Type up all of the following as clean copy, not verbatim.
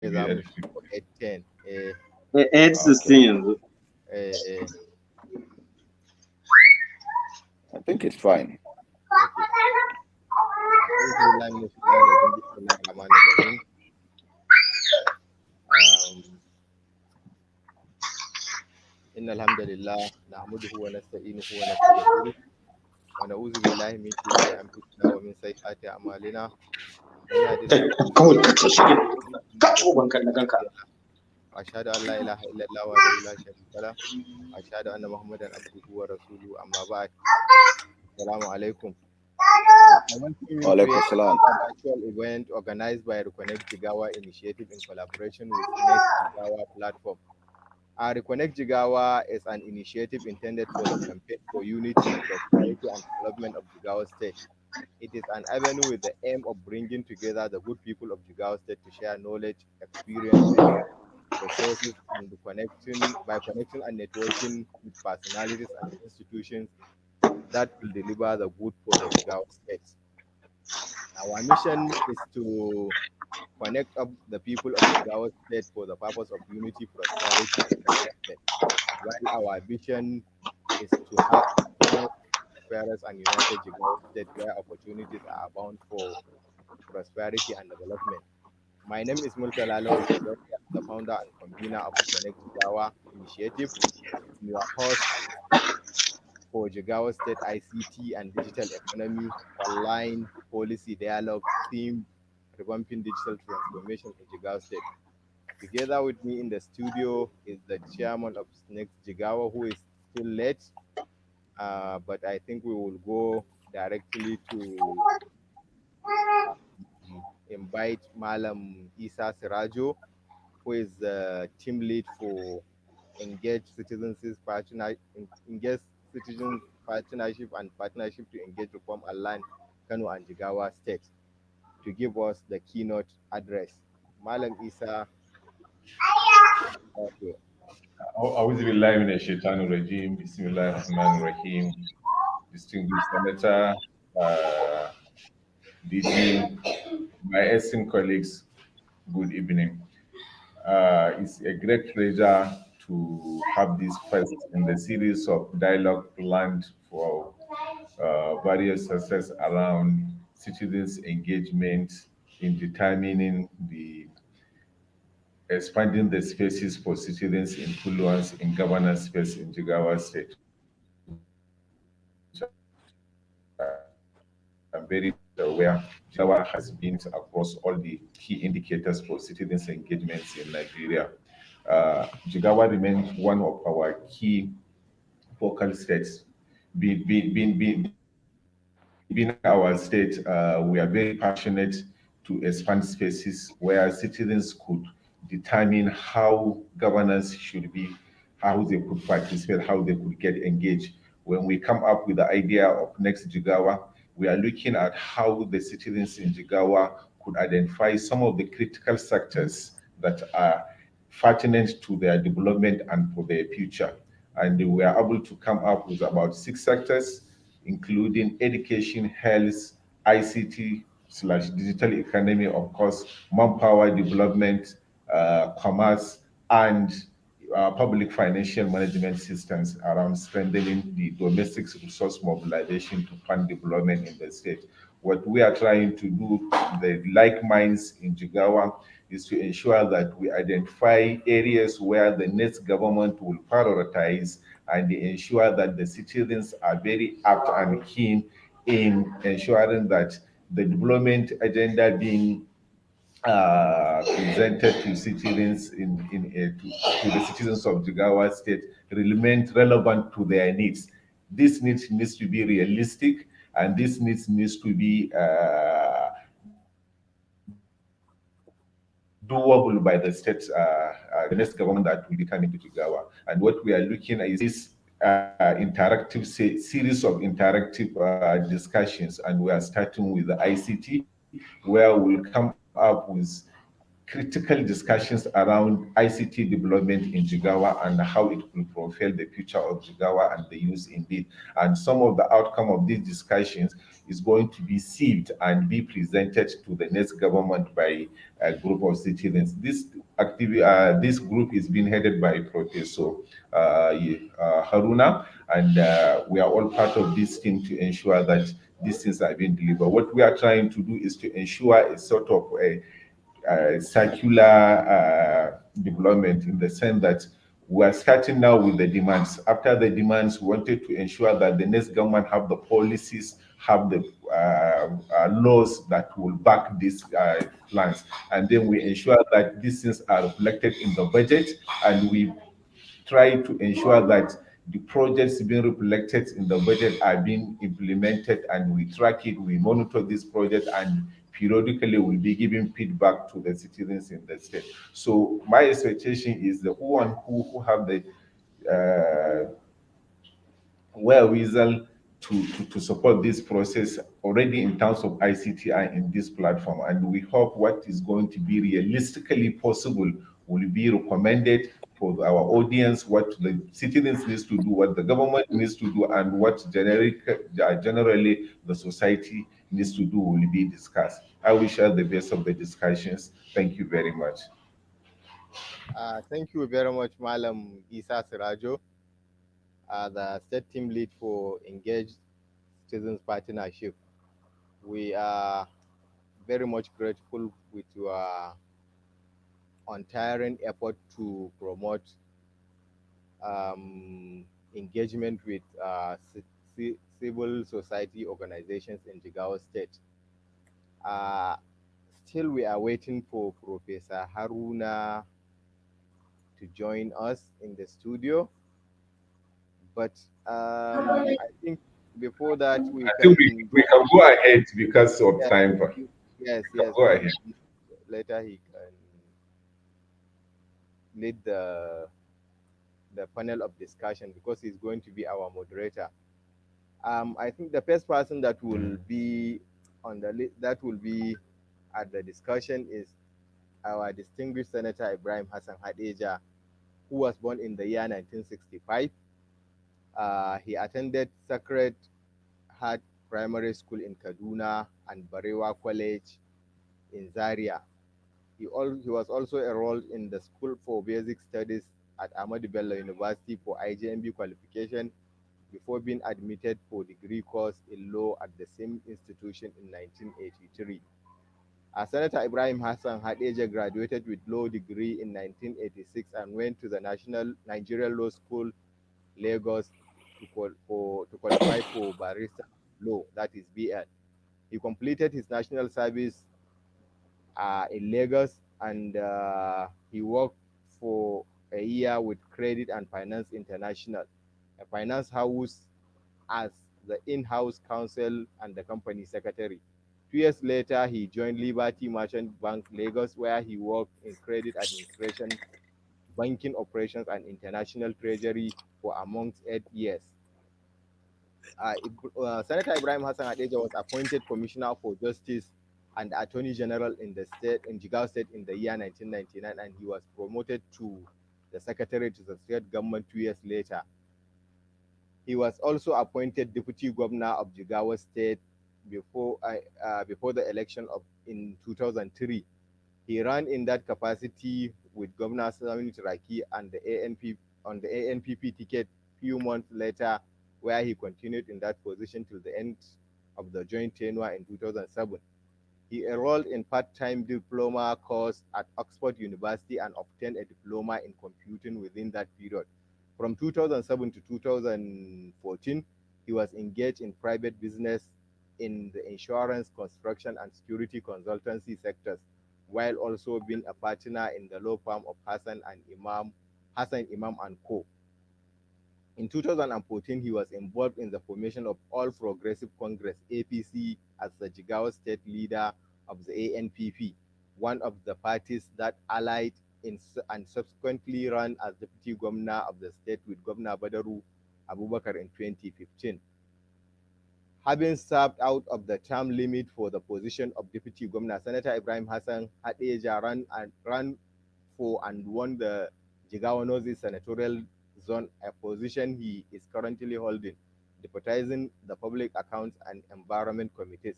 Okay, za mu shigo 8:10. 8:16 yanzu. Eh. I think it's fine. Okay. أعوذ بالله من الشيطان الرجيم بسم الله الرحمن الرحيم. إن الحمد لله نحمده ونستعينه ونستغفره ونعوذ بالله من شرور أنفسنا ومن سيئات أعمالنا من يهد الله Kawai ka tashi ka tsoban kan na kanka. أشهد أن لا إله إلا الله وحده لا شريك له أشهد أن محمدا عبده ورسوله أما بعد السلام عليكم. I want to Walaikum create salam. a virtual event organized by Reconnect Jigawa initiative in collaboration with Next Jigawa platform. Reconnect Jigawa is an initiative intended for the campaign for unity, prosperity, and development of Jigawa State. It is an avenue with the aim of bringing together the good people of Jigawa State to share knowledge, experiences, resources, and by connecting and networking with personalities and institutions that will deliver the good for the Jigawa State. Our mission is to connect up the people of Jigawa State for the purpose of unity, prosperity, and development. While our vision is to have a prosperous and united Jigawa State where opportunities are abound for prosperity and development. My name is Murtala Lawal Sidoni. I'm the founder and convener of Reconnect Jigawa initiative. I'm your host for Jigawa State ICT and digital economy, online policy dialogue theme, revamping digital transformation in Jigawa State. Together with me in the studio is the chairman of Next Jigawa, who is still late, but I think we will go directly to invite Malam Isa Sirajo, who is the team lead for Engage Citizens Partnership and Partnership to Engage Reform Online, Kano and Jigawa State, to give us the keynote address. Malam Isa. Okay. أعوذ بالله من الشيطان الرجيم بسم الله الرحمن الرحيم. Distinguished Senator, DG, my esteemed colleagues, good evening. It's a great pleasure to have this first in the series of dialogue planned for various success around citizens' engagement in determining the expanding the spaces for citizens' influence in governance space in Jigawa State, which I'm very aware Jigawa has been across all the key indicators for citizens' engagements in Nigeria. Jigawa remains one of our key focal states. Being our state, we are very passionate to expand spaces where citizens could determine how governance should be, how they could participate, how they could get engaged. When we come up with the idea of Next Jigawa, we are looking at how the citizens in Jigawa could identify some of the critical sectors that are pertinent to their development and for their future. And we are able to come up with about 6 sectors, including education, health, ICT/digital economy, of course, manpower development, commerce, and public financial management systems around strengthening the domestic resource mobilization to fund development in the state. What we are trying to do, the like minds in Jigawa, is to ensure that we identify areas where the next government will prioritize and ensure that the citizens are very apt and keen in ensuring that the development agenda being presented to citizens to the citizens of Jigawa State remain relevant to their needs. This needs to be realistic, and this needs to be doable by the state, the next government that will be coming to Jigawa. And what we are looking at is this interactive series of interactive discussions, and we are starting with the ICT, where we'll come up with critical discussions around ICT development in Jigawa and how it will propel the future of Jigawa and the youth indeed. And some of the outcome of these discussions is going to be sieved and be presented to the next government by a group of citizens. This group is being headed by Professor Haruna, and we are all part of this team to ensure that these things are being delivered. What we are trying to do is to ensure a sort of a circular development in the sense that we are starting now with the demands. After the demands, we wanted to ensure that the next government have the policies, have the laws that will back these plans, and then we ensure that these things are reflected in the budget, and we try to ensure that the projects being reflected in the budget are being implemented, and we track it, we monitor this project, and periodically we'll be giving feedback to the citizens in the state. So my expectation is the one who have the wherewithal to support this process already in terms of ICT and in this platform. And we hope what is going to be realistically possible will be recommended for our audience, what the citizens needs to do, what the government needs to do, and what generally the society needs to do will be discussed. I wish you the best of the discussions. Thank you very much. Thank you very much, Malam Isa Sirajo, the state team lead for Engaged Citizens Partnership. We are very much grateful with your untiring effort to promote engagement with civil society organizations in Jigawa State. Uh, Still, we are waiting for Professor Haruna to join us in the studio. But I think before that, we I think can we can go ahead because of yes, time. We yes, can yes. go ahead. Later, he can lead the panel of discussion because he's going to be our moderator. I think the first person that will be on the list that will be at the discussion is our distinguished Senator Ibrahim Hassan Hadeja, who was born in the year 1965. He attended Sacred Heart Primary School in Kaduna and Barewa College in Zaria. He was also enrolled in the School for Basic Studies at Ahmadu Bello University for IJMB qualification before being admitted for degree course in law at the same institution in 1983. Senator Ibrahim Hassan Hadeja graduated with law degree in 1986 and went to the National Nigerian Law School, Lagos, to qualify for barrister law, that is BL. He completed his national service in Lagos, and he worked for a year with Credit and Finance International, a finance house, as the in-house counsel and the company secretary. 2 years later, he joined Liberty Merchant Bank Lagos, where he worked in credit administration, banking operations, and international treasury for amongst 8 years. Senator Ibrahim Hassan Adeja was appointed Commissioner for Justice and Attorney General in the state in Jigawa State in the year 1999, and he was promoted to the Secretary to the state government 2 years later. He was also appointed Deputy Governor of Jigawa State before the election of in 2003. He ran in that capacity with Governor Sami Turaki and the ANP on the ANPP ticket few months later, where he continued in that position till the end of the joint tenure in 2007. He enrolled in part-time diploma course at Oxford University and obtained a diploma in computing within that period. From 2007 to 2014, he was engaged in private business in the insurance, construction, and security consultancy sectors, while also being a partner in the law firm of Hassan Imam and Co. In 2014, he was involved in the formation of All Progressive Congress (APC) as the Jigawa State leader of the ANPP, one of the parties that allied and subsequently ran as deputy governor of the state with Governor Badaru Abubakar in 2015. Having served out of the term limit for the position of Deputy Governor, Senator Ibrahim Hassan Hadeja ran for and won the Jigawa Northeast Senatorial Zone, a position he is currently holding, deputizing the Public Accounts and Environment Committees.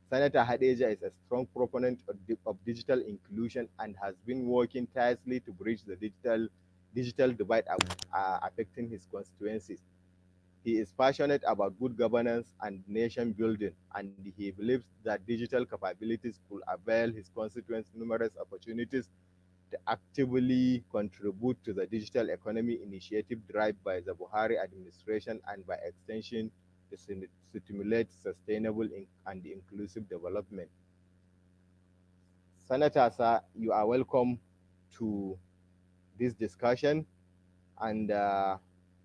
Senator Hadeja is a strong proponent of digital inclusion and has been working tirelessly to bridge the digital divide affecting his constituencies. He is passionate about good governance and nation building, and he believes that digital capabilities could avail his constituents numerous opportunities to actively contribute to the digital economy initiative driven by the Buhari administration and by extension to stimulate sustainable and inclusive development. Senator, sir, you are welcome to this discussion, and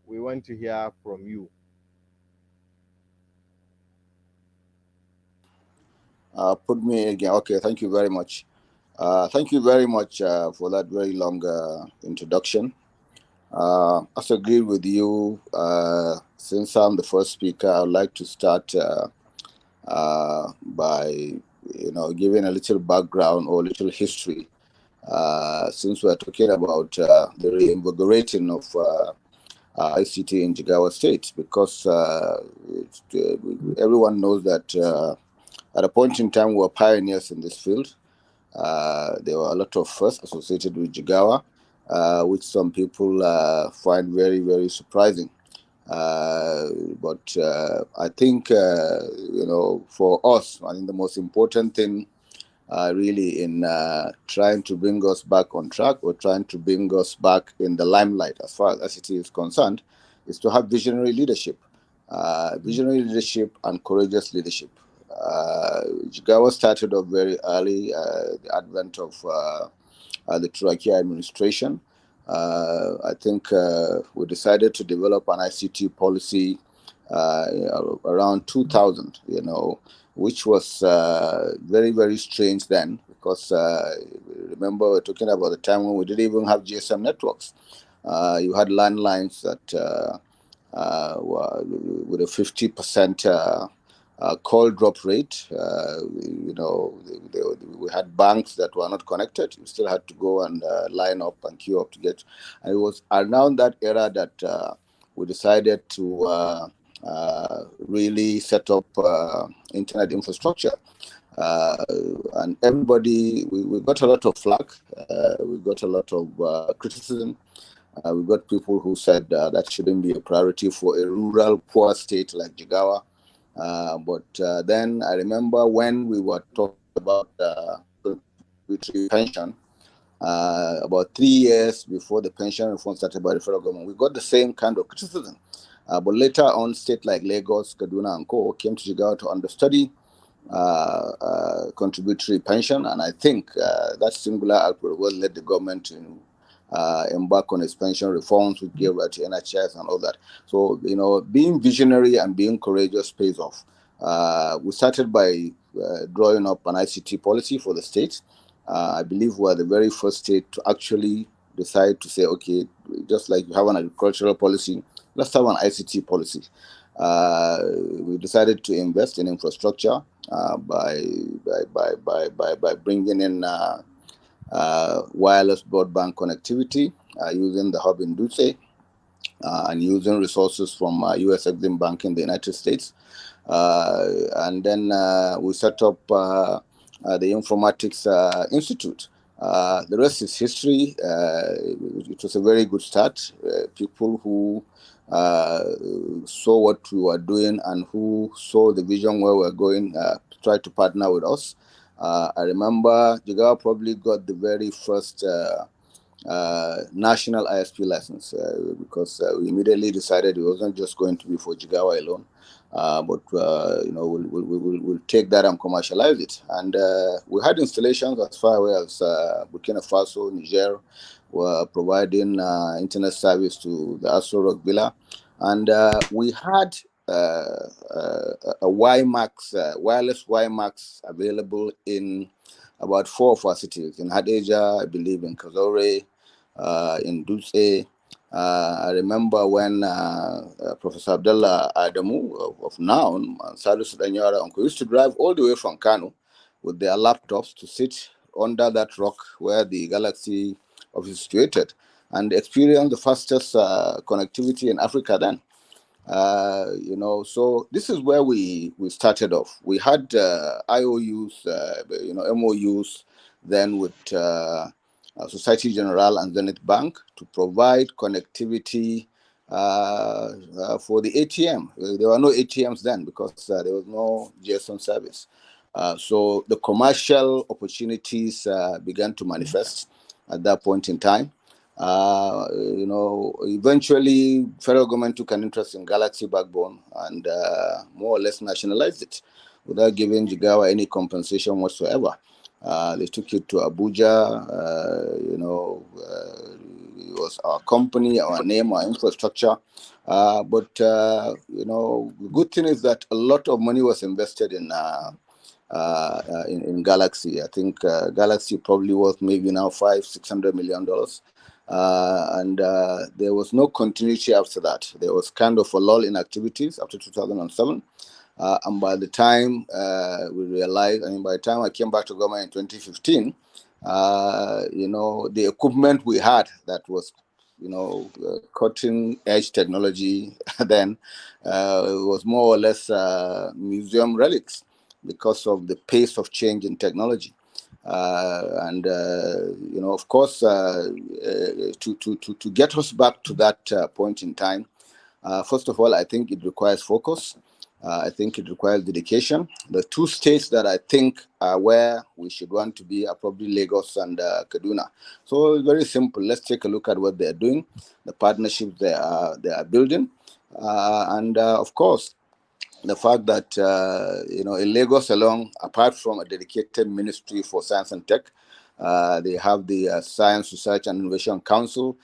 we want to hear from you. Put me again. Okay, thank you very much. Thank you very much for that very long introduction. As agreed with you, since I'm the first speaker, I'd like to start by giving a little background or a little history. Since we're talking about the reinvigorating of ICT in Jigawa State, because everyone knows that at a point in time we were pioneers in this field. There were a lot of firsts associated with Jigawa, which some people find very, very surprising. But I think, for us, I think the most important thing really in trying to bring us back on track or trying to bring us back in the limelight as far as ICT is concerned is to have visionary leadership. Visionary leadership and courageous leadership. Jigawa started off very early, the advent of the Turaki administration. I think we decided to develop an ICT policy around 2000, which was very, very strange then, because remember we're talking about the time when we didn't even have GSM networks. You had landlines that with a 50% call drop rate. We had banks that were not connected. You still had to go and line up and queue up to get. And it was around that era that we decided to really set up internet infrastructure. And everybody, we got a lot of flack. We got a lot of criticism. We got people who said that shouldn't be a priority for a rural, poor state like Jigawa. But then I remember when we were talking about contributory pension, about 3 years before the pension reform started by the federal government, we got the same kind of criticism. But later on, states like Lagos, Kaduna, and Co. came to Jigawa to understudy contributory pension, and I think that singular act will led the government to embark on its pension reforms, which gave right to NHS and all that. So, being visionary and being courageous pays off. We started by drawing up an ICT policy for the state. I believe we're the very first state to actually decide to say, okay, just like you have an agricultural policy, let's have an ICT policy. We decided to invest in infrastructure by bringing in wireless broadband connectivity using the hub in Dutse and using resources from US Exim Bank in the United States. And then we set up the Informatics Institute. The rest is history. It was a very good start. People who saw what we were doing and who saw the vision where we're going tried to partner with us. I remember Jigawa probably got the very first national ISP license because we immediately decided it wasn't just going to be for Jigawa alone, but we'll take that and commercialize it. And we had installations as far away as Burkina Faso, Niger, were providing internet service to the Aso Rock Villa, and we had a WiMAX, wireless WiMAX available in about 4 of our cities. In Hadeja, I believe, in Kazore, in Dutse, I remember when Professor Abdullah Adamu of Noun and Sadus Danyara Uncle used to drive all the way from Kano with their laptops to sit under that rock where the Galaxy office is situated and experience the fastest connectivity in Africa then. So this is where we started off. We had IOUs, MOUs, then with Society Generale and Zenith Bank to provide connectivity for the ATM. There were no ATMs then because there was no GSM service. So the commercial opportunities began to manifest at that point in time. Eventually, federal government took an interest in Galaxy backbone and more or less nationalized it without giving Jigawa any compensation whatsoever. They took it to Abuja. It was our company, our name, our infrastructure. But the good thing is that a lot of money was invested in Galaxy. I think Galaxy probably worth maybe now $500-600 million. And there was no continuity after that. There was kind of a lull in activities after 2007. And by the time we realized, by the time I came back to government in 2015, the equipment we had that was, cutting edge technology then was more or less museum relics because of the pace of change in technology. Of course, to get us back to that point in time, first of all, I think it requires focus. I think it requires dedication. The two states that I think are where we should want to be are probably Lagos and Kaduna. So it's very simple. Let's take a look at what they're doing, the partnerships they are building, and of course, the fact that in Lagos alone, apart from a dedicated ministry for science and tech, they have the Science Research and Innovation Council.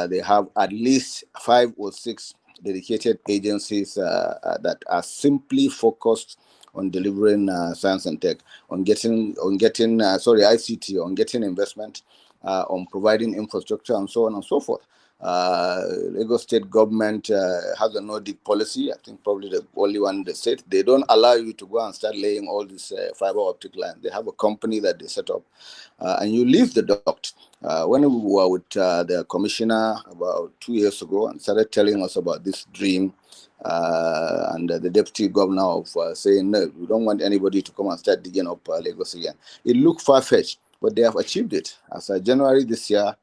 They have at least 5 or 6 dedicated agencies that are simply focused on delivering science and tech, on getting ICT, on getting investment, on providing infrastructure, and so on and so forth. Lagos State government has a no-dig policy. I think probably the only one in the state. They don't allow you to go and start laying all these fiber optic lines. They have a company that they set up, and you leave the duct. When we were with the commissioner about 2 years ago and started telling us about this dream, and the deputy governor of saying, no, we don't want anybody to come and start digging up Lagos again. It looked far-fetched, but they have achieved it. As of January this year,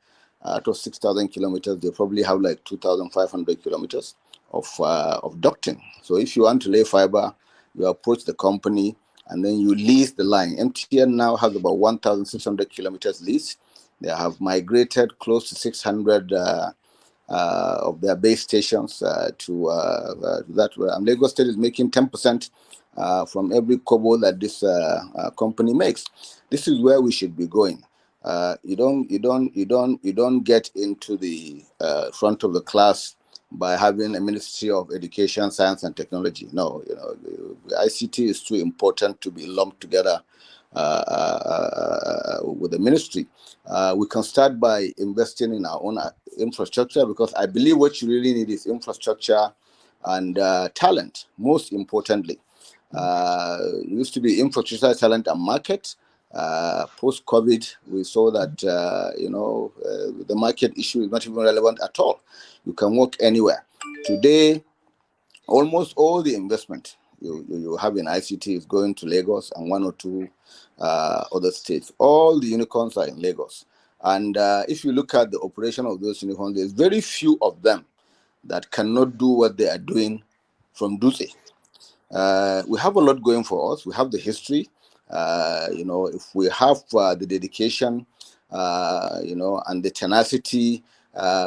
out of 6,000 kilometers, they probably have like 2,500 kilometers of ducting. So if you want to lay fiber, you approach the company and then you lease the line. MTN now has about 1,600 kilometers leased. They have migrated close to 600 of their base stations to that. And Lagos State is making 10% from every kobo that this company makes. This is where we should be going. You don't get into the front of the class by having a Ministry of Education, Science and Technology. No, the ICT is too important to be lumped together with the ministry. We can start by investing in our own infrastructure, because I believe what you really need is infrastructure and talent, most importantly. It used to be infrastructure, talent, and market. Post-COVID, we saw that the market issue is not even relevant at all. You can work anywhere. Today, almost all the investment you have in ICT is going to Lagos and 1 or 2 other states. All the unicorns are in Lagos. And if you look at the operation of those unicorns, there's very few of them that cannot do what they are doing from Dutse. We have a lot going for us. We have the history. If we have the dedication, and the tenacity,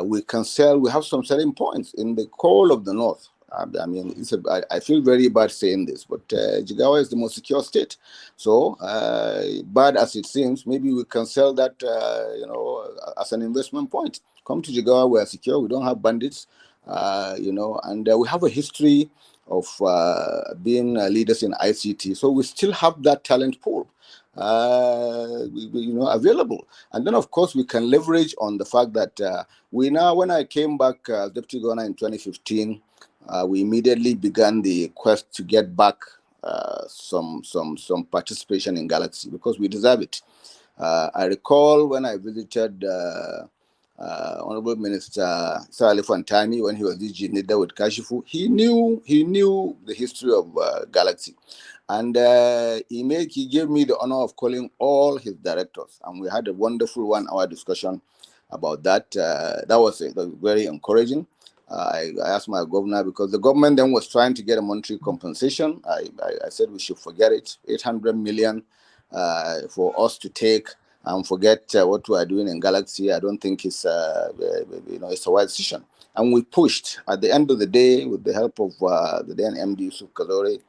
we can sell. We have some selling points in the core of the North. I feel very bad saying this, but Jigawa is the most secure state. So, bad as it seems, maybe we can sell that, as an investment point. Come to Jigawa, we are secure. We don't have bandits, and we have a history of being leaders in ICT. So we still have that talent pool. available. And then, of course, we can leverage on the fact that we now, when I came back as Deputy Governor in 2015, we immediately began the quest to get back some participation in Galaxy because we deserve it. I recall when I visited Honorable Minister Salih Fantani when he was DG leader with Kashifu. He knew the history of Galaxy, and he gave me the honor of calling all his directors, and we had a wonderful 1-hour discussion about that. That was very encouraging. I asked my governor because the government then was trying to get a monetary compensation. I said we should forget it. 800 million for us to take and forget what we are doing in Galaxy. I don't think it's it's a wise decision. And we pushed. At the end of the day, with the help of the then MD Yusuf Kalore,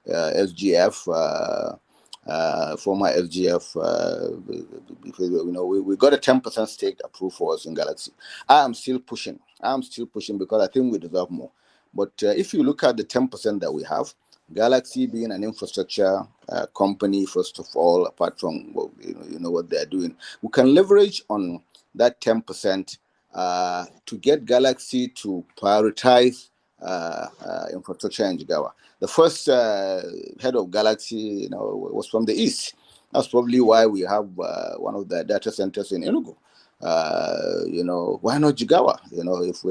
SGF. Former SGF, we got a 10% stake approved for us in Galaxy. I am still pushing because I think we deserve more. But if you look at the 10% that we have, Galaxy being an infrastructure company, first of all, apart from what they're doing, we can leverage on that 10% to get Galaxy to prioritize infrastructure in Jigawa. The first head of Galaxy, was from the east. That's probably why we have one of the data centers in Enugu. Why not Jigawa? If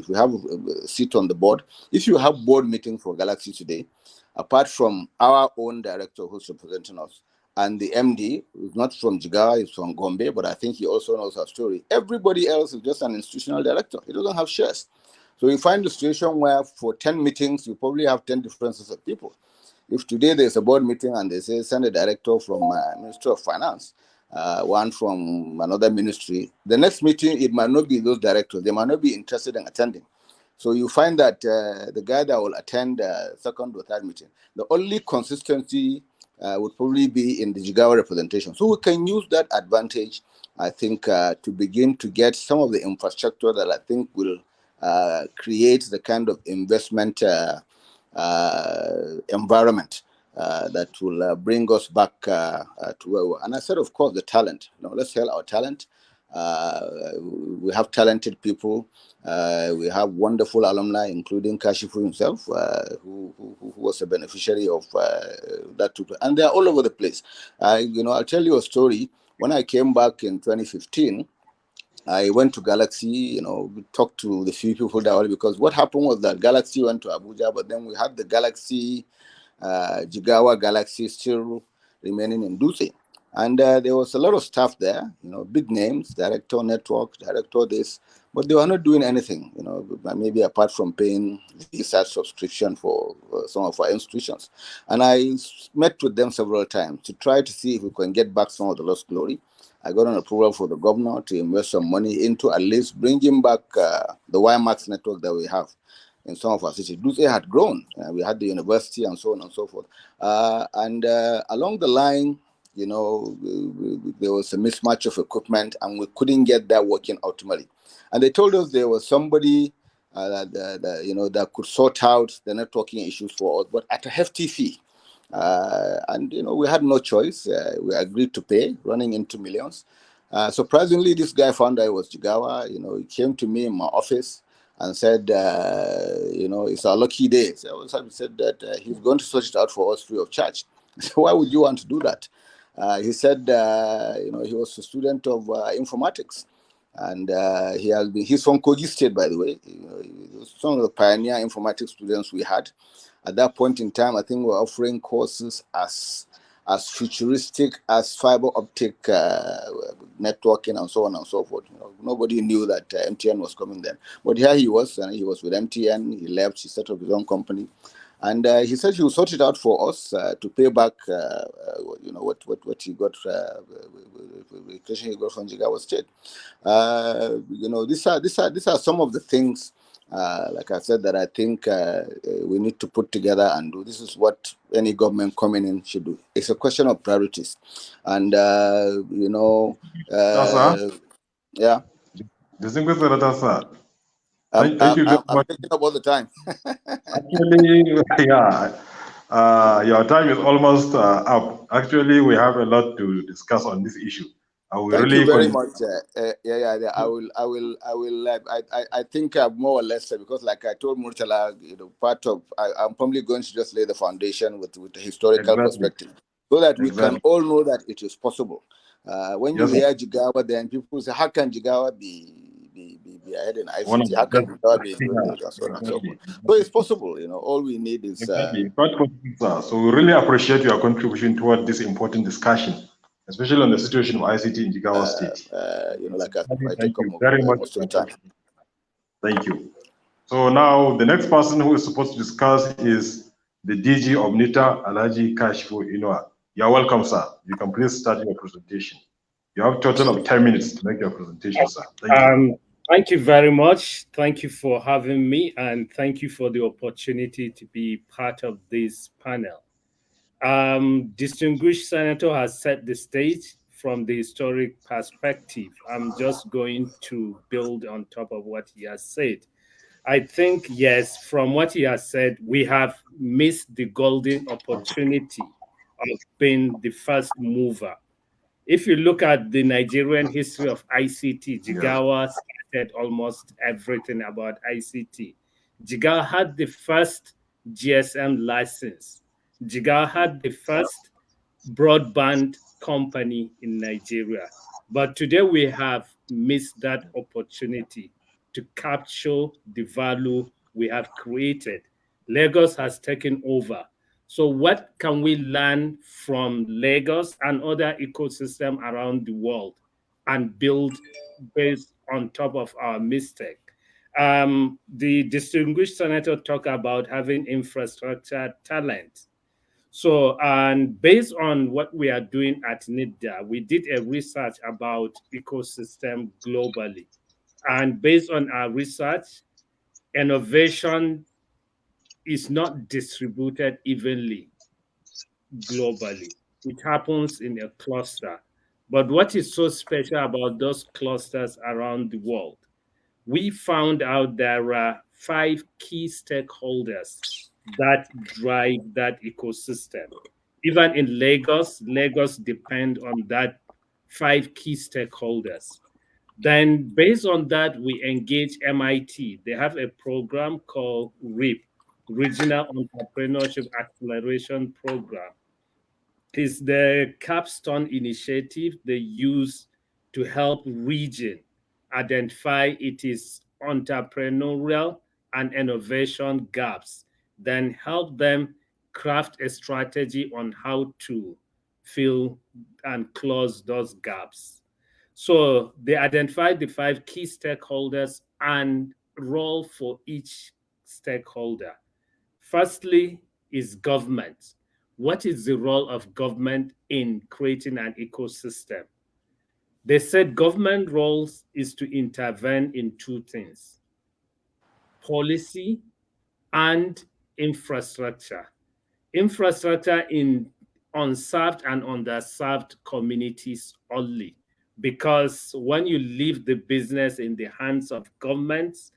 we have a seat on the board, if you have board meeting for Galaxy today, apart from our own director who's representing us, and the MD, who's not from Jigawa, he's from Gombe, but I think he also knows our story. Everybody else is just an institutional director. He doesn't have shares. So you find a situation where for 10 meetings, you probably have 10 differences of people. If today there's a board meeting and they say send a director from Ministry of Finance, one from another ministry, the next meeting, it might not be those directors. They might not be interested in attending. So you find that the guy that will attend second or third meeting, the only consistency would probably be in the Jigawa representation. So we can use that advantage, I think, to begin to get some of the infrastructure that I think will create the kind of investment environment that will bring us back to where we were. And I said, of course, the talent. Let's hail our talent. We have talented people. We have wonderful alumni, including Kashifu himself, who was a beneficiary of that. And they are all over the place. I'll tell you a story. When I came back in 2015, I went to Galaxy, talked to the few people that because what happened was that Galaxy went to Abuja, but then we had the Galaxy, Jigawa Galaxy still remaining in Dutse. And there was a lot of staff there, big names, director network, director this, but they were not doing anything, maybe apart from paying visa subscription for some of our institutions. And I met with them several times to try to see if we can get back some of the lost glory. I got an approval for the governor to invest some money into at least bringing back the WiMAX network that we have in some of our cities. Dutse had grown. We had the university and so on and so forth. And along the line, there was a mismatch of equipment and we couldn't get that working optimally. And they told us there was somebody that could sort out the networking issues for us, but at a hefty fee. And we had no choice. We agreed to pay, running into millions. Surprisingly, this guy found out it was Jigawa. He came to me in my office and said, it's our lucky day. So I said that he's going to sort it out for us free of charge. So why would you want to do that? He said, he was a student of informatics. And he's from Kogi State, by the way. Some of the pioneer informatics students we had. At that point in time, I think we were offering courses as futuristic as fiber optic networking and so on and so forth. Nobody knew that MTN was coming then. But here he was, and he was with MTN. He left, he set up his own company. And he said he would sort it out for us to pay back, what he got, the education he got from Jigawa State. These are some of the things, like I said, that I think we need to put together and do. This is what any government coming in should do. It's a question of priorities, and yeah. Distinguished Senator, sir. I'm Thank you very I'm much. taking up all the time. Actually, yeah, Your time is almost up. Actually, we have a lot to discuss on this issue. Thank you very much. Yeah. I think more or less because, like I told Murtala, I'm probably going to just lay the foundation with the historical perspective, so that we can all know that it is possible. When you hear Jigawa, then people say, "How can Jigawa be ahead in ICT? How can Jigawa be doing this and so on and so forth?" So it's possible. All we need is exactly. So we really appreciate your contribution toward this important discussion, especially on the situation of ICT in Jigawa State. Like I take you very much most of the time. Thank you. So now the next person who is supposed to discuss is the DG of NITA, Alhaji Kashfu Inoa. You're welcome, sir. You can please start your presentation. You have a total of 10 minutes to make your presentation, sir. Thank you. Thank you very much. Thank you for having me, and thank you for the opportunity to be part of this panel. Distinguished Senator has set the stage from the historic perspective. I'm just going to build on top of what he has said. I think, yes, from what he has said, we have missed the golden opportunity of being the first mover. If you look at the Nigerian history of ICT, Jigawa started almost everything about ICT. Jigawa had the first GSM license. Jigawa had the first broadband company in Nigeria. But today we have missed that opportunity to capture the value we have created. Lagos has taken over. So what can we learn from Lagos and other ecosystems around the world and build based on top of our mistake? The distinguished senator talked about having infrastructure talent. So, and based on what we are doing at NIDA, we did a research about ecosystem globally. And based on our research, innovation is not distributed evenly globally. It happens in a cluster. But what is so special about those clusters around the world? We found out there are 5 key stakeholders that drive that ecosystem. Even in Lagos, Lagos depend on that 5 key stakeholders. Then based on that, we engage MIT. They have a program called REAP, Regional Entrepreneurship Acceleration Program. It's the capstone initiative they use to help region identify its entrepreneurial and innovation gaps, then help them craft a strategy on how to fill and close those gaps. So they identified the 5 key stakeholders and role for each stakeholder. Firstly, is government. What is the role of government in creating an ecosystem? They said government roles is to intervene in 2 things: policy and infrastructure. Infrastructure in unserved and underserved communities only, because when you leave the business in the hands of governments,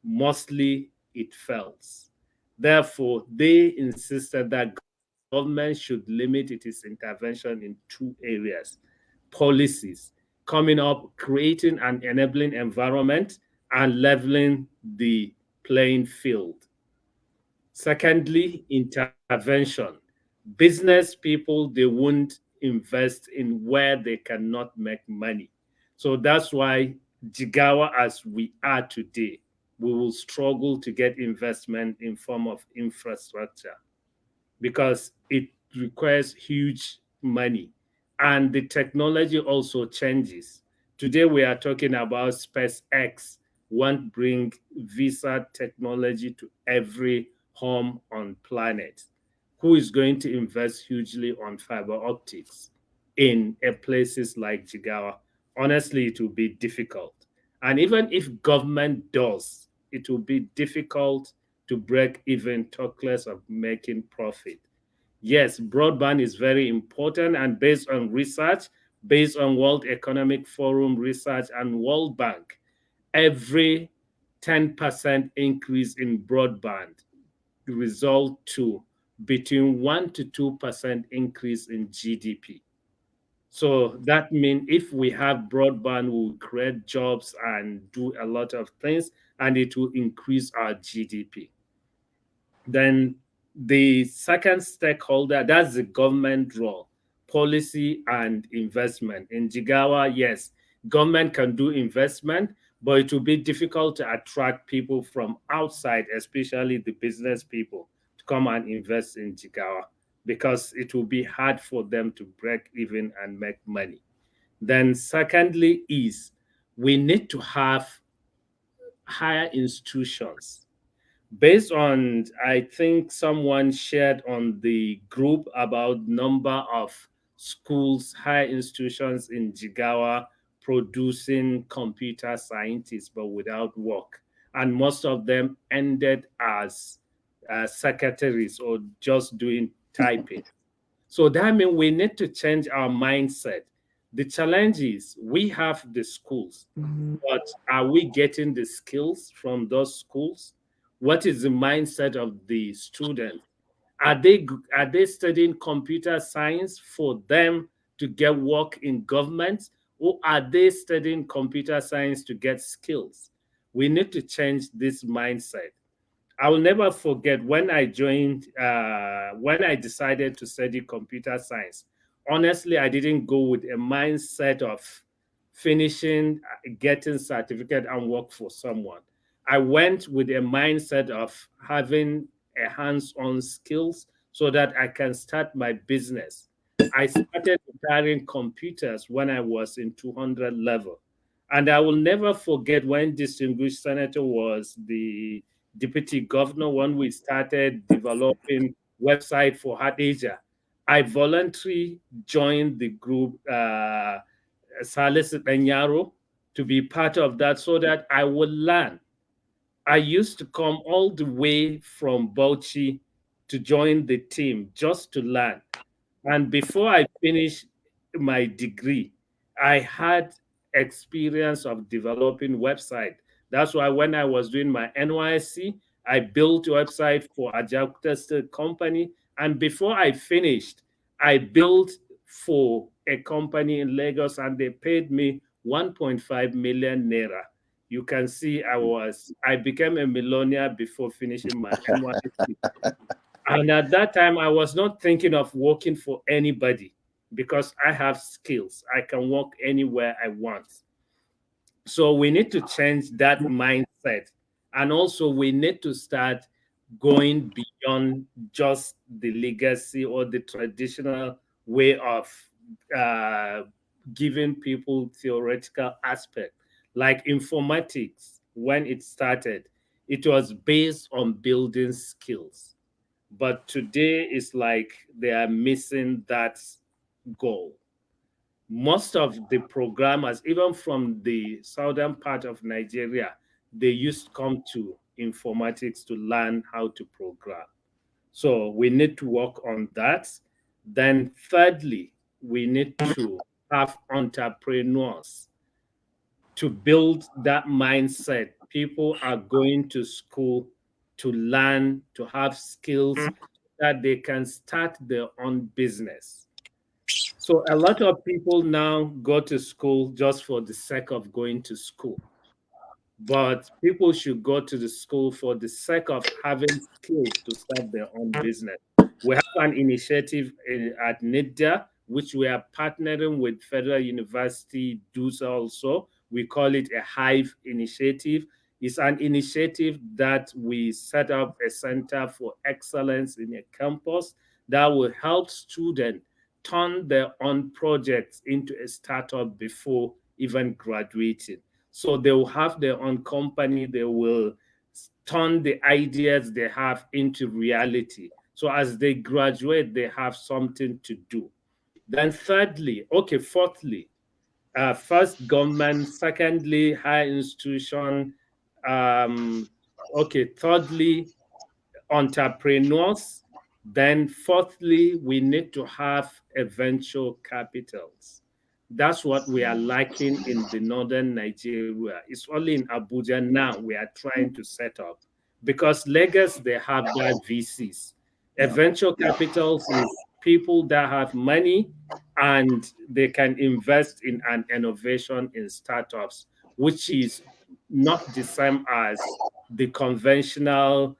mostly it fails. Therefore, they insisted that government should limit its intervention in 2 areas: policies, coming up, creating an enabling environment, and leveling the playing field. Secondly, intervention. Business people, they won't invest in where they cannot make money. So that's why Jigawa, as we are today, we will struggle to get investment in form of infrastructure because it requires huge money. And the technology also changes. Today we are talking about SpaceX want bring visa technology to every home on planet. Who is going to invest hugely on fiber optics in places like Jigawa? Honestly, it will be difficult. And even if government does, it will be difficult to break even, talk less of making profit. Yes, broadband is very important, and based on research, based on World Economic Forum research and World Bank, every 10% increase in broadband result to between 1 to 2% increase in GDP. So that means if we have broadband, we'll create jobs and do a lot of things, and it will increase our GDP. Then the second stakeholder, that's the government role, policy and investment. In Jigawa, yes, government can do investment, but it will be difficult to attract people from outside, especially the business people, to come and invest in Jigawa because it will be hard for them to break even and make money. Then secondly is we need to have higher institutions based on, I think someone shared on the group about number of schools, higher institutions in Jigawa producing computer scientists but without work, and most of them ended as secretaries or just doing typing. So that means we need to change our mindset. The challenge is we have the schools, but are we getting the skills from those schools? What is the mindset of the students? Are they studying computer science for them to get work in government, or are they studying computer science to get skills? We need to change this mindset. I will never forget when I joined, when I decided to study computer science. Honestly, I didn't go with a mindset of finishing, getting certificate and work for someone. I went with a mindset of having a hands-on skills so that I can start my business. I started repairing computers when I was in 200 level. And I will never forget when distinguished senator was the deputy governor when we started developing website for Hadija. I voluntarily joined the group Salis Benyaro to be part of that so that I would learn. I used to come all the way from Bauchi to join the team just to learn. And before I finished my degree, I had experience of developing website. That's why when I was doing my NYSC, I built a website for a Jakarta State company. And before I finished, I built for a company in Lagos and they paid me 1.5 million naira. You can see I became a millionaire before finishing my NYSC. And at that time, I was not thinking of working for anybody because I have skills. I can work anywhere I want. So we need to change that mindset. And also, we need to start going beyond just the legacy or the traditional way of uh, giving people theoretical aspect. Like informatics, when it started, it was based on building skills, but today it's like they are missing that goal. Most of the programmers, even from the southern part of Nigeria, they used to come to informatics to learn how to program. So we need to work on that. Then thirdly, we need to have entrepreneurs to build that mindset. People are going to school to learn, to have skills that they can start their own business. So a lot of people now go to school just for the sake of going to school. But people should go to the school for the sake of having skills to start their own business. We have an initiative at NIDA, which we are partnering with Federal University DUSA also. We call it a Hive initiative. It's an initiative that we set up a center for excellence in a campus that will help students turn their own projects into a startup before even graduating. So they will have their own company. They will turn the ideas they have into reality. So as they graduate, they have something to do. Then fourthly, first government, secondly, higher institution, thirdly, entrepreneurs. Then fourthly, we need to have venture capitals. That's what we are lacking in the northern Nigeria. It's only in Abuja now we are trying to set up because Lagos, they have their VCs. A venture capitals is people that have money and they can invest in an innovation in startups, which is not the same as the conventional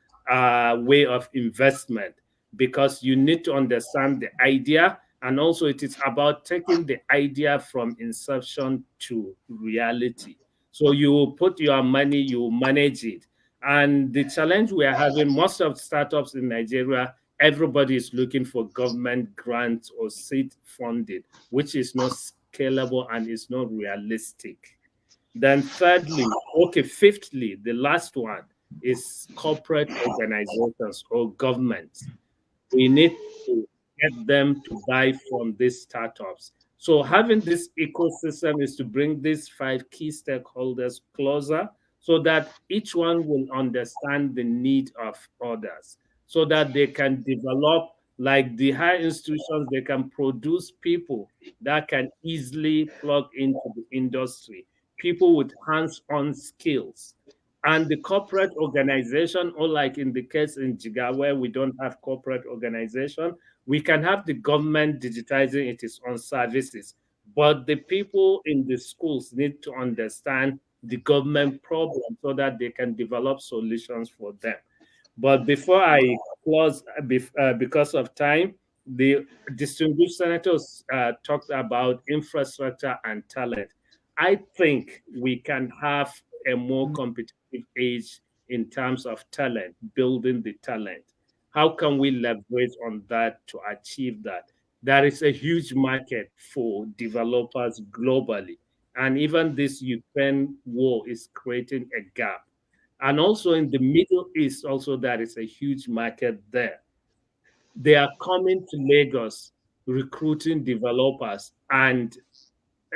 way of investment, because you need to understand the idea, and also it is about taking the idea from inception to reality. So you put your money, you manage it. And the challenge we are having, most of startups in Nigeria, everybody is looking for government grants or seed funding, which is not scalable and is not realistic. Then thirdly, fifthly, the last one is corporate organizations or governments. We need to get them to buy from these startups. So having this ecosystem is to bring these 5 key stakeholders closer so that each one will understand the need of others, so that they can develop, like the higher institutions, they can produce people that can easily plug into the industry, people with hands-on skills. And the corporate organization, or like in the case in Jigawa, where we don't have corporate organization, we can have the government digitizing its own services. But the people in the schools need to understand the government problem so that they can develop solutions for them. But before I close, because of time, the distinguished senators talked about infrastructure and talent. I think we can have a more competitive age in terms of talent, building the talent. How can we leverage on that to achieve that? There is a huge market for developers globally. And even this Ukraine war is creating a gap. And also in the Middle East, also there is a huge market there. They are coming to Lagos, recruiting developers and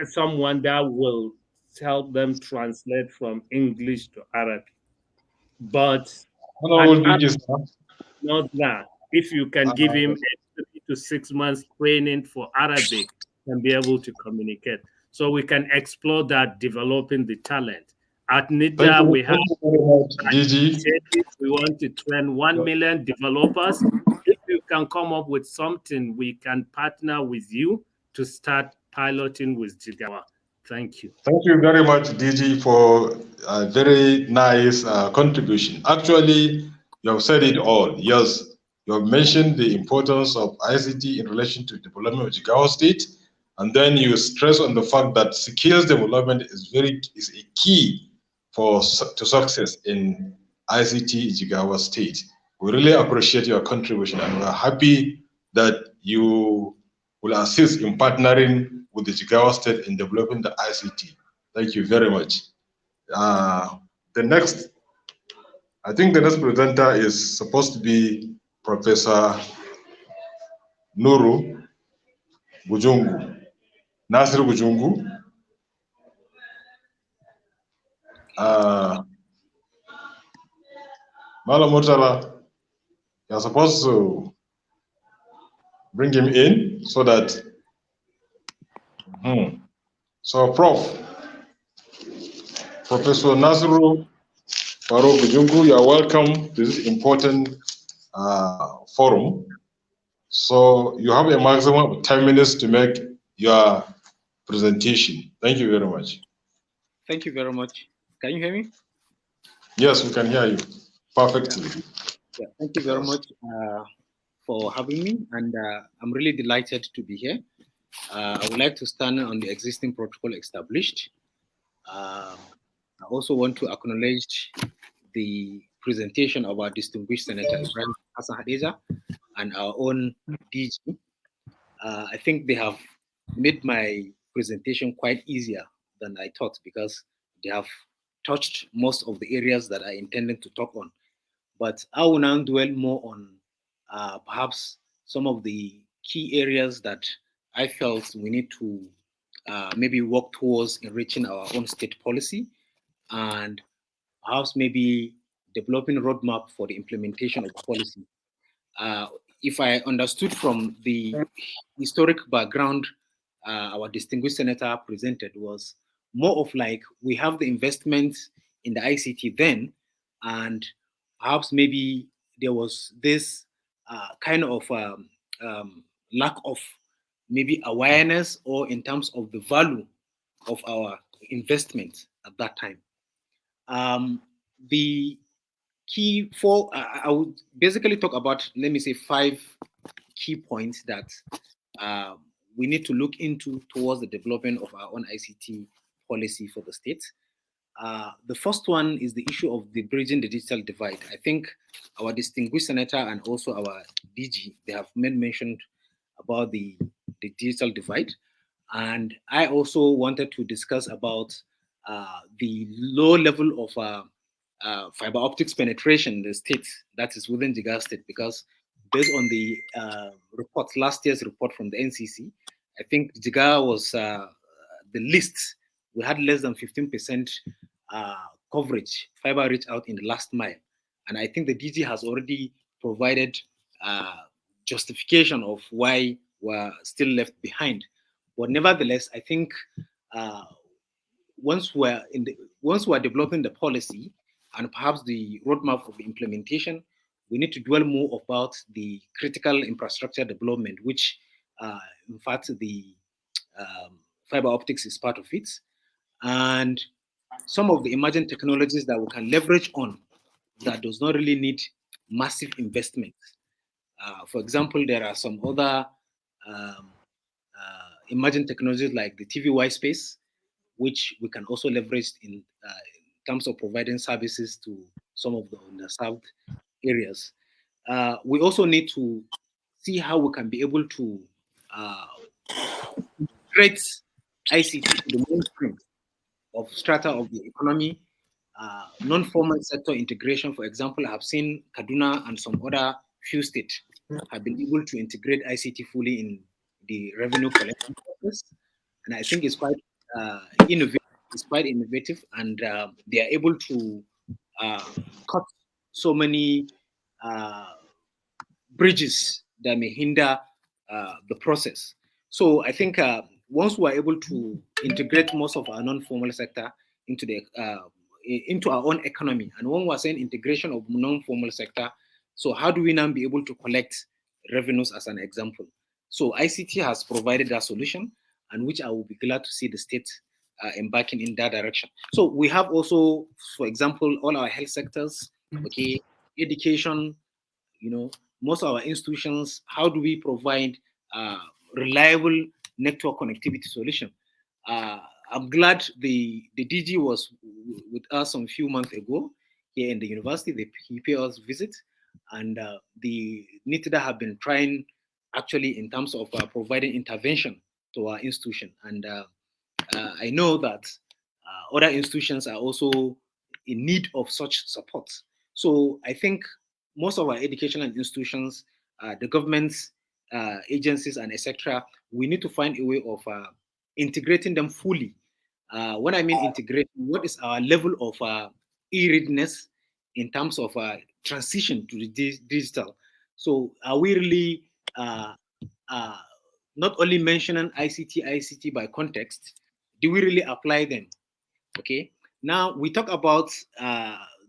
someone that will help them translate from English to Arabic. But Honorable an DG, sir. not that. If you can give him a 3 to 6 months training for Arabic, can be able to communicate. So we can explore that, developing the talent. At NIDA, we have Thank you very much, DG. we want to train 1 million developers. If you can come up with something, we can partner with you to start piloting with Jigawa. Thank you. Thank you very much, DG, for a very nice contribution. Actually, you have said it all. Yes, you have mentioned the importance of ICT in relation to development of Jigawa State, and then you stress on the fact that skills development is a key to success in ICT Jigawa State. We really appreciate your contribution, and we're happy that you will assist in partnering with the Jigawa State in developing the ICT. Thank you very much. I think the next presenter is supposed to be Professor Nuru Bujungu, Nasir Bujungu. Malam Murtala, you're supposed to bring him in so that. So, Professor Nasiru Farouk Bujungu, you are welcome to this important forum. So you have a maximum of 10 minutes to make your presentation. Thank you very much. Thank you very much. Can you hear me? Yes, we can hear you perfectly. Yeah, thank you very much for having me, and I'm really delighted to be here. I would like to stand on the existing protocol established. I also want to acknowledge the presentation of our distinguished Senator Ibrahim Hassan Hadeza and our own DG. I think they have made my presentation quite easier than I thought, because they have touched most of the areas that I intended to talk on. But I will now dwell more on perhaps some of the key areas that I felt we need to maybe work towards enriching our own state policy, and perhaps maybe developing a roadmap for the implementation of the policy. If I understood from the historic background our distinguished senator presented, was more of like, we have the investment in the ICT then, and perhaps maybe there was this kind of lack of maybe awareness or in terms of the value of our investment at that time. The key for, I would basically talk about, let me say, 5 key points that we need to look into towards the development of our own ICT policy for the state. The first one is the issue of the bridging the digital divide. I think our distinguished senator and also our DG, they have made mention about the digital divide. And I also wanted to discuss about the low level of fiber optics penetration in the state, that is within Jigawa State, because based on the report, last year's report from the NCC, I think Jigawa was the least. We had less than 15% coverage, fiber reach out in the last mile. And I think the DG has already provided justification of why we're still left behind. But nevertheless, I think once we're developing the policy and perhaps the roadmap of the implementation, we need to dwell more about the critical infrastructure development, which in fact the fiber optics is part of it, and some of the emerging technologies that we can leverage on that does not really need massive investment. For example, there are some other emerging technologies like the TVY space, which we can also leverage in terms of providing services to some of the underserved areas. We also need to see how we can be able to integrate ICT to the mainstream of strata of the economy. Non-formal sector integration, for example, I have seen Kaduna and some other few states have been able to integrate ICT fully in the revenue collection process, and I think it's quite innovative. It's quite innovative, and they are able to cut so many bridges that may hinder the process. So I think once we are able to integrate most of our non-formal sector into the into our own economy, and when we're saying integration of non-formal sector, so how do we now be able to collect revenues as an example? So ICT has provided that solution, and which I will be glad to see the state embarking in that direction. So we have also, for example, all our health sectors, okay, education, you know, most of our institutions, how do we provide reliable network connectivity solution? I'm glad the DG was with us some few months ago here in the university. He paid us a visit, and the NITDA have been trying actually in terms of providing intervention to our institution. And I know that other institutions are also in need of such support. So I think most of our educational institutions, the government's agencies and etc., we need to find a way of integrating them fully. When I mean integrating, what is our level of e-readiness in terms of transition to the digital? So are we really not only mentioning ICT by context, do we really apply them? Okay. Now we talk about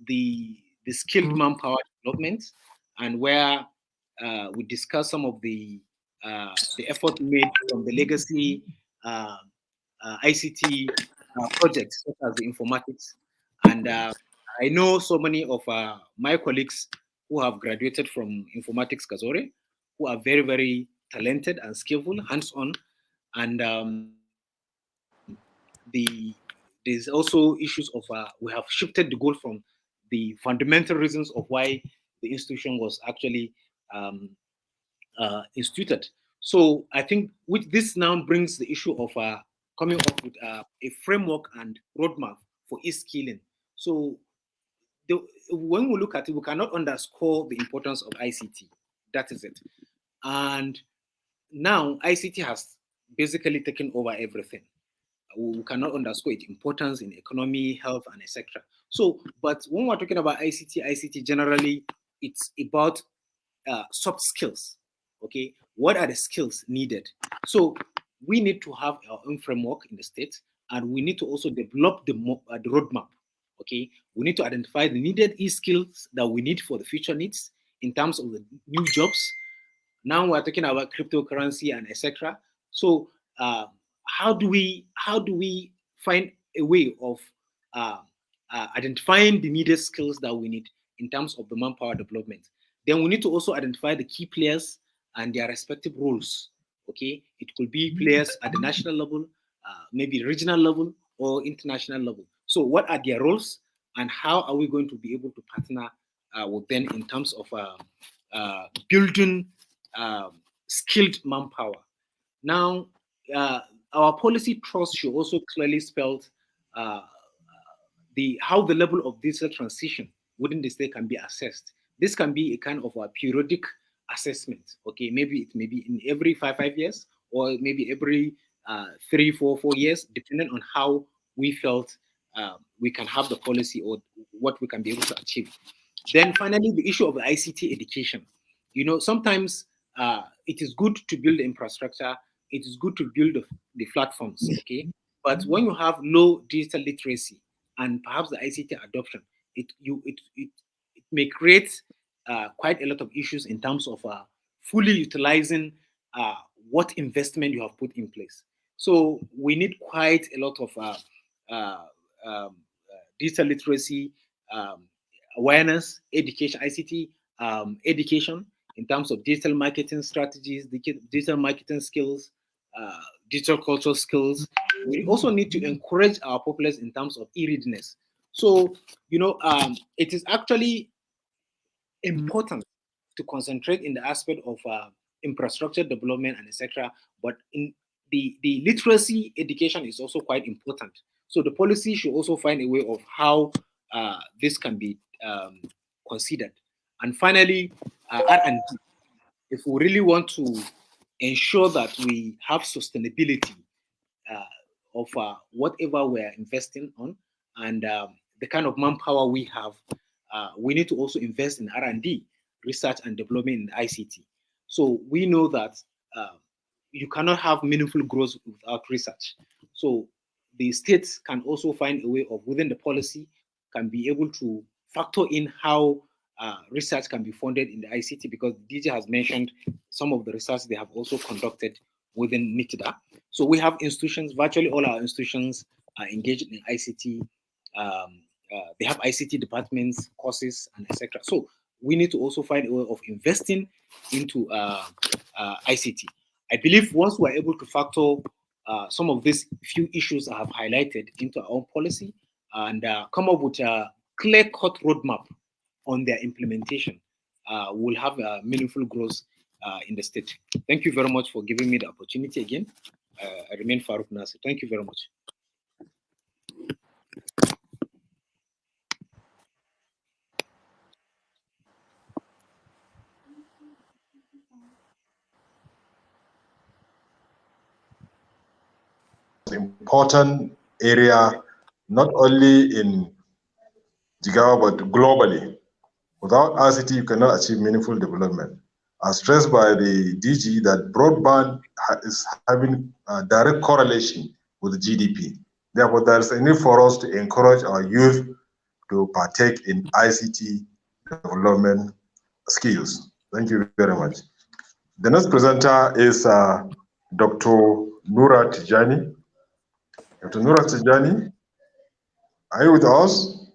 the skilled manpower development, and where we discuss some of the effort made from the legacy ICT projects, such as the informatics. And I know so many of my colleagues who have graduated from Informatics Kazore, who are very, very talented and skillful, hands-on. And there's also issues of we have shifted the goal from the fundamental reasons of why the institution was actually instituted. So I think this now brings the issue of coming up with a framework and roadmap for e-skilling. So when we look at it, we cannot underscore the importance of ICT. That is it. And now ICT has basically taken over everything. We cannot underscore its importance in economy, health, and etc. So, but when we're talking about ICT generally, it's about soft skills. Okay, what are the skills needed? So we need to have our own framework in the state, and we need to also develop the roadmap. Okay, we need to identify the needed e-skills that we need for the future needs in terms of the new jobs. Now we're talking about cryptocurrency and etc. So how do we find a way of identifying the needed skills that we need in terms of the manpower development? Then we need to also identify the key players and their respective roles. Okay, it could be players at the national level, maybe regional level, or international level. So what are their roles, and how are we going to be able to partner with them in terms of building skilled manpower? Now, our policy trust should also clearly spell how the level of digital transition within the state can be assessed. This can be a kind of a periodic assessment. Okay, maybe it may be in every five years, or maybe every 3, 4 years, depending on how we felt we can have the policy or what we can be able to achieve. Then finally, the issue of the ICT education. You know, sometimes it is good to build infrastructure. It is good to build the platforms, okay? But when you have low digital literacy and perhaps the ICT adoption, it may create quite a lot of issues in terms of fully utilizing what investment you have put in place. So we need quite a lot of digital literacy, awareness, education, ICT education in terms of digital marketing strategies, digital marketing skills, digital cultural skills. We also need to encourage our populace in terms of e-readiness. So, you know, it is actually important to concentrate in the aspect of infrastructure development and etc. But in the literacy education is also quite important. So the policy should also find a way of how this can be considered. And finally, R&D. If we really want to ensure that we have sustainability of whatever we're investing on, and the kind of manpower we have, we need to also invest in R&D, research and development in ICT. So we know that you cannot have meaningful growth without research. So the states can also find a way of, within the policy, can be able to factor in how research can be funded in the ICT, because DJ has mentioned some of the research they have also conducted within NITDA. So we have institutions, virtually all our institutions are engaged in ICT. They have ICT departments, courses, and etc. So we need to also find a way of investing into ICT. I believe once we're able to factor some of these few issues I have highlighted into our own policy and come up with a clear-cut roadmap on their implementation, we'll have a meaningful growth in the state. Thank you very much for giving me the opportunity again. I remain Farouk Nasir. Thank you very much. Important area, not only in Jigawa, but globally. Without ICT, you cannot achieve meaningful development. As stressed by the DG, that broadband is having a direct correlation with the GDP. Therefore, there is a need for us to encourage our youth to partake in ICT development skills. Thank you very much. The next presenter is Dr. Nura Tijani. Dr. Nura Tijani, are you with us?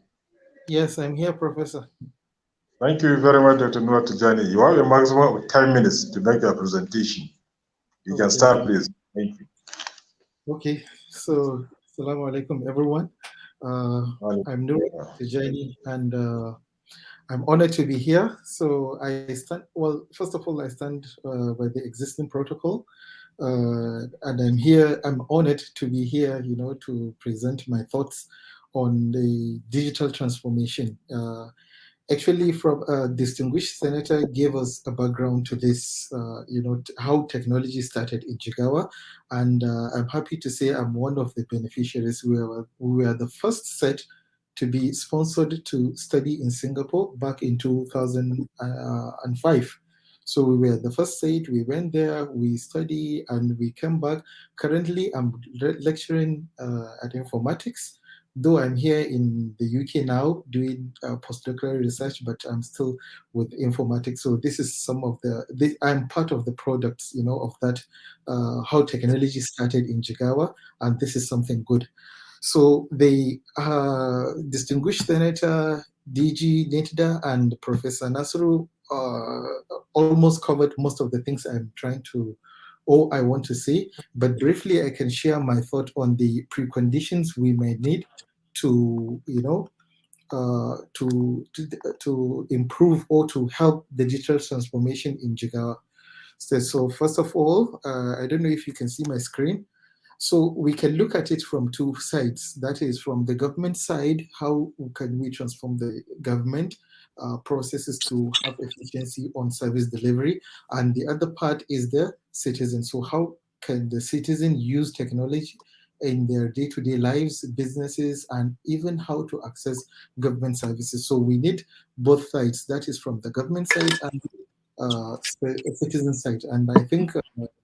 Yes, I'm here, Professor. Thank you very much, Dr. Nura Tijani. You have a maximum of 10 minutes to make your presentation. You can start, please. Thank you. Okay, so Assalamu alaikum, everyone. I'm Nura Tijani, and I'm honored to be here. So I stand, well, first of all, I stand by the existing protocol, and I'm honored to be here, you know, to present my thoughts on the digital transformation. Actually, from a distinguished senator gave us a background to this, you know, how technology started in Jigawa. And I'm happy to say I'm one of the beneficiaries. We were the first set to be sponsored to study in Singapore back in 2005. So we were the first set, we went there, we studied, and we came back. Currently, I'm lecturing at informatics, though I'm here in the UK now doing postdoctoral research, but I'm still with informatics. So this is some of I'm part of the products, of that, how technology started in Jigawa, and this is something good. So the distinguished Senator DG Nitda and Professor Nasru almost covered most of the things I'm trying to, or I want to say, but briefly I can share my thought on the preconditions we may need to, to improve or to help the digital transformation in Jigawa. So first of all, I don't know if you can see my screen. So we can look at it from two sides. That is, from the government side, how can we transform the government processes to have efficiency on service delivery? And the other part is the citizen. So how can the citizen use technology in their day-to-day lives, businesses, and even how to access government services? So we need both sides. That is from the government side and citizen side. And I think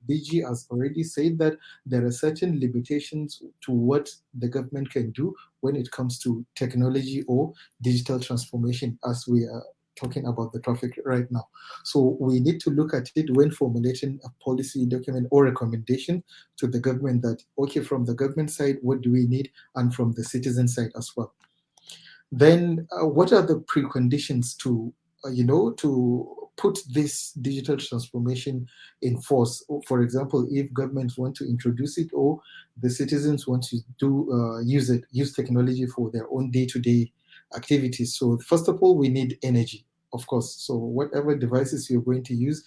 DG has already said that there are certain limitations to what the government can do when it comes to technology or digital transformation, as we are talking about the topic right now. So we need to look at it when formulating a policy document or recommendation to the government that, okay, from the government side, what do we need? And from the citizen side as well. Then what are the preconditions to, to put this digital transformation in force? For example, if governments want to introduce it or the citizens want to use technology for their own day-to-day activities. So first of all, we need energy, of course. So whatever devices you're going to use,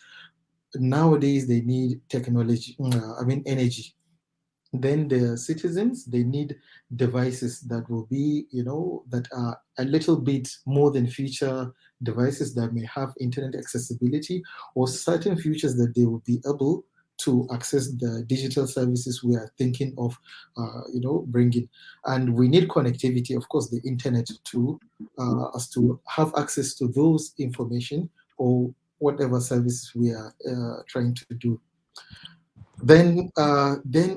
nowadays they need technology, energy. Then the citizens, they need devices that will be, that are a little bit more than feature devices that may have internet accessibility or certain features that they will be able to access the digital services we are thinking of, bringing. And we need connectivity, of course, the internet too, as to have access to those information or whatever services we are trying to do. Then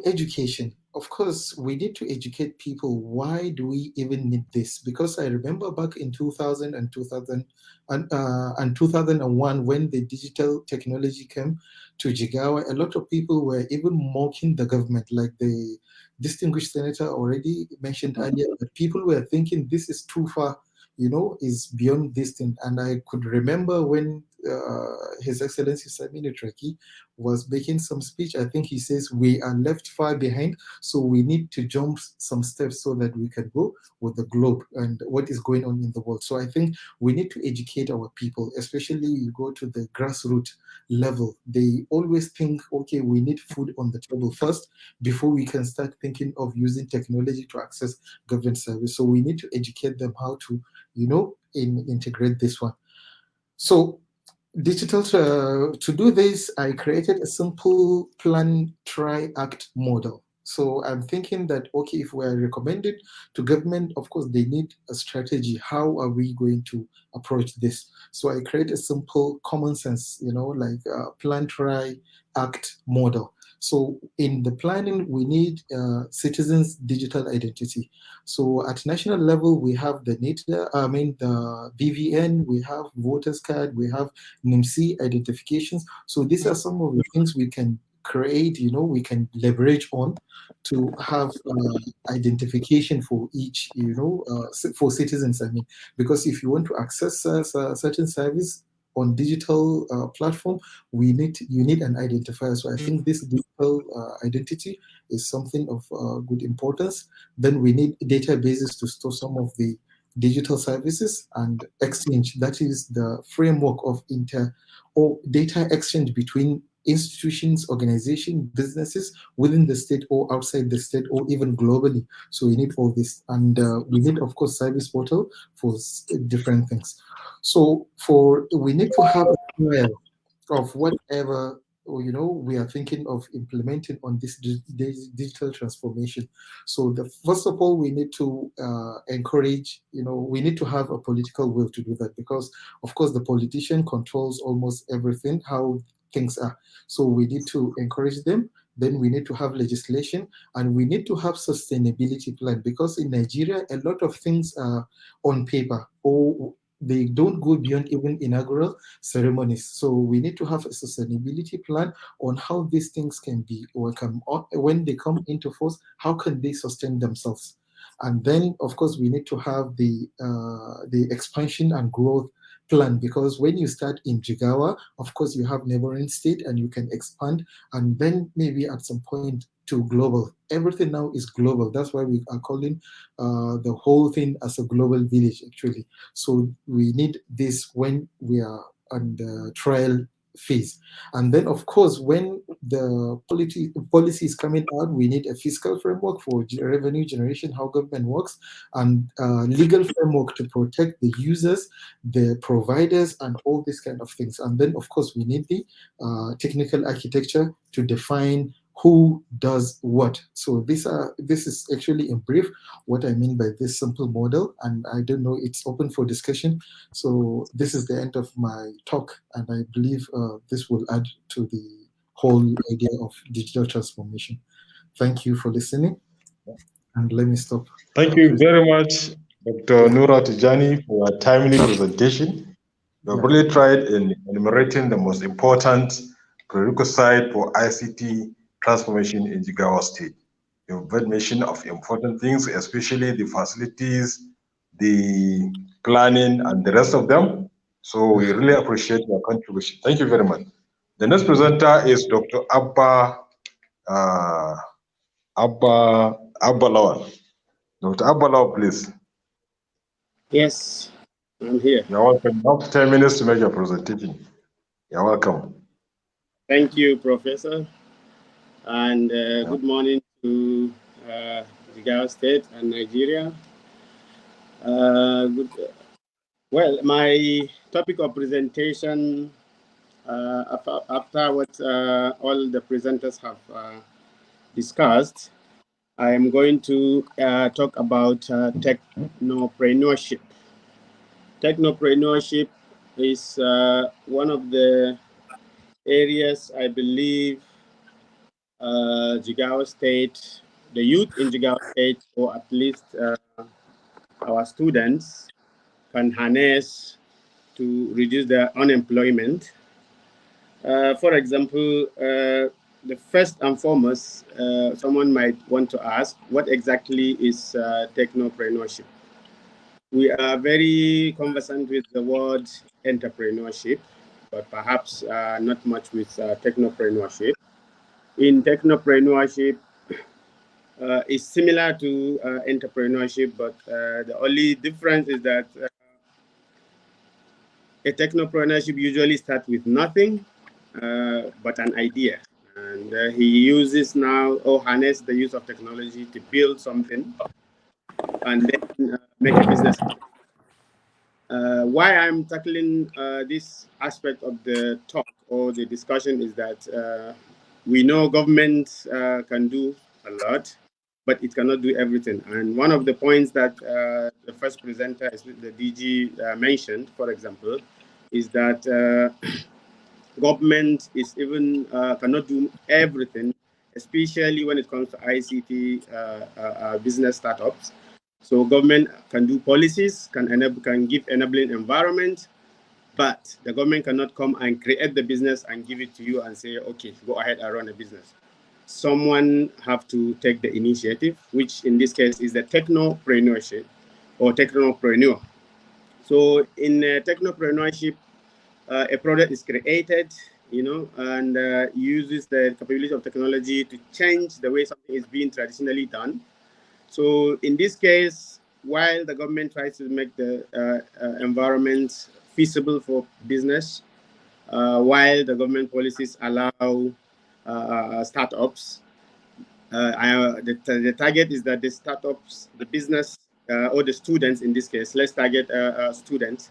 education. Of course, we need to educate people. Why do we even need this? Because I remember back in 2000 and 2001, when the digital technology came to Jigawa, a lot of people were even mocking the government, like the distinguished senator already mentioned earlier, that people were thinking this is too far, is beyond this thing. And I could remember when His Excellency Samini Traki was making some speech. I think he says we are left far behind, so we need to jump some steps so that we can go with the globe and what is going on in the world. So I think we need to educate our people, especially you go to the grassroots level. They always think, okay, we need food on the table first before we can start thinking of using technology to access government service. So we need to educate them how to, integrate this one. So to do this, I created a simple plan, try, act model. So I'm thinking that, okay, if we're recommended to government, of course, they need a strategy. How are we going to approach this? So I create a simple common sense, like plan, try, act model. So in the planning, we need citizens' digital identity. So at national level, we have the the BVN, we have voters card, we have NIMC identifications. So these are some of the things we can create, we can leverage on to have identification for each, for citizens. Because if you want to access a certain service on digital platform, you need an identifier. So I think this digital identity is something of good importance. Then we need databases to store some of the digital services and exchange. That is the framework of data exchange between institutions, organizations, businesses within the state or outside the state or even globally. So we need all this. And we need, of course, service portal for different things. So we need to have a trial of whatever we are thinking of implementing on this digital transformation. So first of all, we need to encourage, we need to have a political will to do that, because of course the politician controls almost everything, how things are. So we need to encourage them. then we need to have legislation, and we need to have sustainability plan, because in Nigeria, a lot of things are on paper, or they don't go beyond even inaugural ceremonies. So we need to have a sustainability plan on how these things can be, or come when they come into force, how can they sustain themselves? And then, of course, we need to have the expansion and growth plan, because when you start in Jigawa, of course, you have neighboring state and you can expand, and then maybe at some point to global. Everything now is global. That's why we are calling the whole thing as a global village, actually. So we need this when we are on the trial phase. And then, of course, when the policy is coming out, we need a fiscal framework for revenue generation, how government works, and legal framework to protect the users, the providers, and all these kind of things. And then, of course, we need the technical architecture to define who does what. So this is actually in brief what I mean by this simple model, and I don't know, it's open for discussion. So this is the end of my talk, and I believe this will add to the whole idea of digital transformation. Thank you for listening, and let me stop. Thank you very much, Dr. Nura Tijani, for your timely presentation. You have really tried in enumerating the most important prerequisite for ICT transformation in Jigawa State. You've made mention of important things, especially the facilities, the planning, and the rest of them. So we really appreciate your contribution. Thank you very much. The next presenter is Dr. Abba Lawal. Dr. Abba Lawal, please. Yes, I'm here. You're welcome. You have 10 minutes to make your presentation. You're welcome. Thank you, Professor. And good morning to Jigawa State and Nigeria. Well, my topic of presentation, after what all the presenters have discussed, I am going to talk about technopreneurship. Technopreneurship is one of the areas I believe Jigawa State, the youth in Jigawa State, or at least our students, can harness to reduce their unemployment. For example, the first and foremost, someone might want to ask, what exactly is technopreneurship? We are very conversant with the word entrepreneurship, but perhaps not much with technopreneurship. In technopreneurship, is similar to entrepreneurship, but the only difference is that a technopreneurship usually starts with nothing but an idea. And he uses now or harness the use of technology to build something and then make a business. Why I'm tackling this aspect of the talk or the discussion is that we know government can do a lot, but it cannot do everything. And one of the points that the first presenter, the DG, mentioned, for example, is that government is even cannot do everything, especially when it comes to ICT business startups. So government can do policies, can give enabling environment, but the government cannot come and create the business and give it to you and say, okay, go ahead and run a business. Someone have to take the initiative, which in this case is the technopreneurship or technopreneur. So in technopreneurship, a product is created, and uses the capability of technology to change the way something is being traditionally done. So in this case, while the government tries to make the environment feasible for business, while the government policies allow startups, the target is that the startups, the business, or the students in this case, let's target students,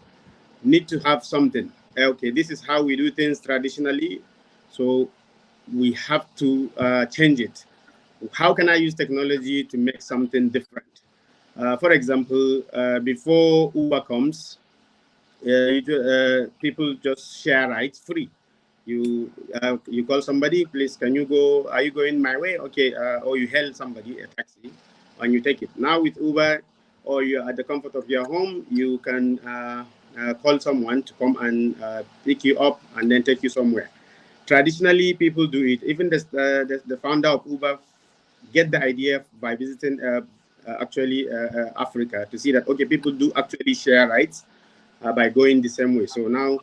need to have something. Okay, this is how we do things traditionally, so we have to change it. How can I use technology to make something different? For example, before Uber comes, people just share rides free. You call somebody, please, can you go? Are you going my way? Okay, or you hail somebody, a taxi, and you take it. Now with Uber, or you're at the comfort of your home, you can call someone to come and pick you up and then take you somewhere. Traditionally, people do it. Even the founder of Uber get the idea by visiting Africa to see that, okay, people do actually share rides by going the same way. So now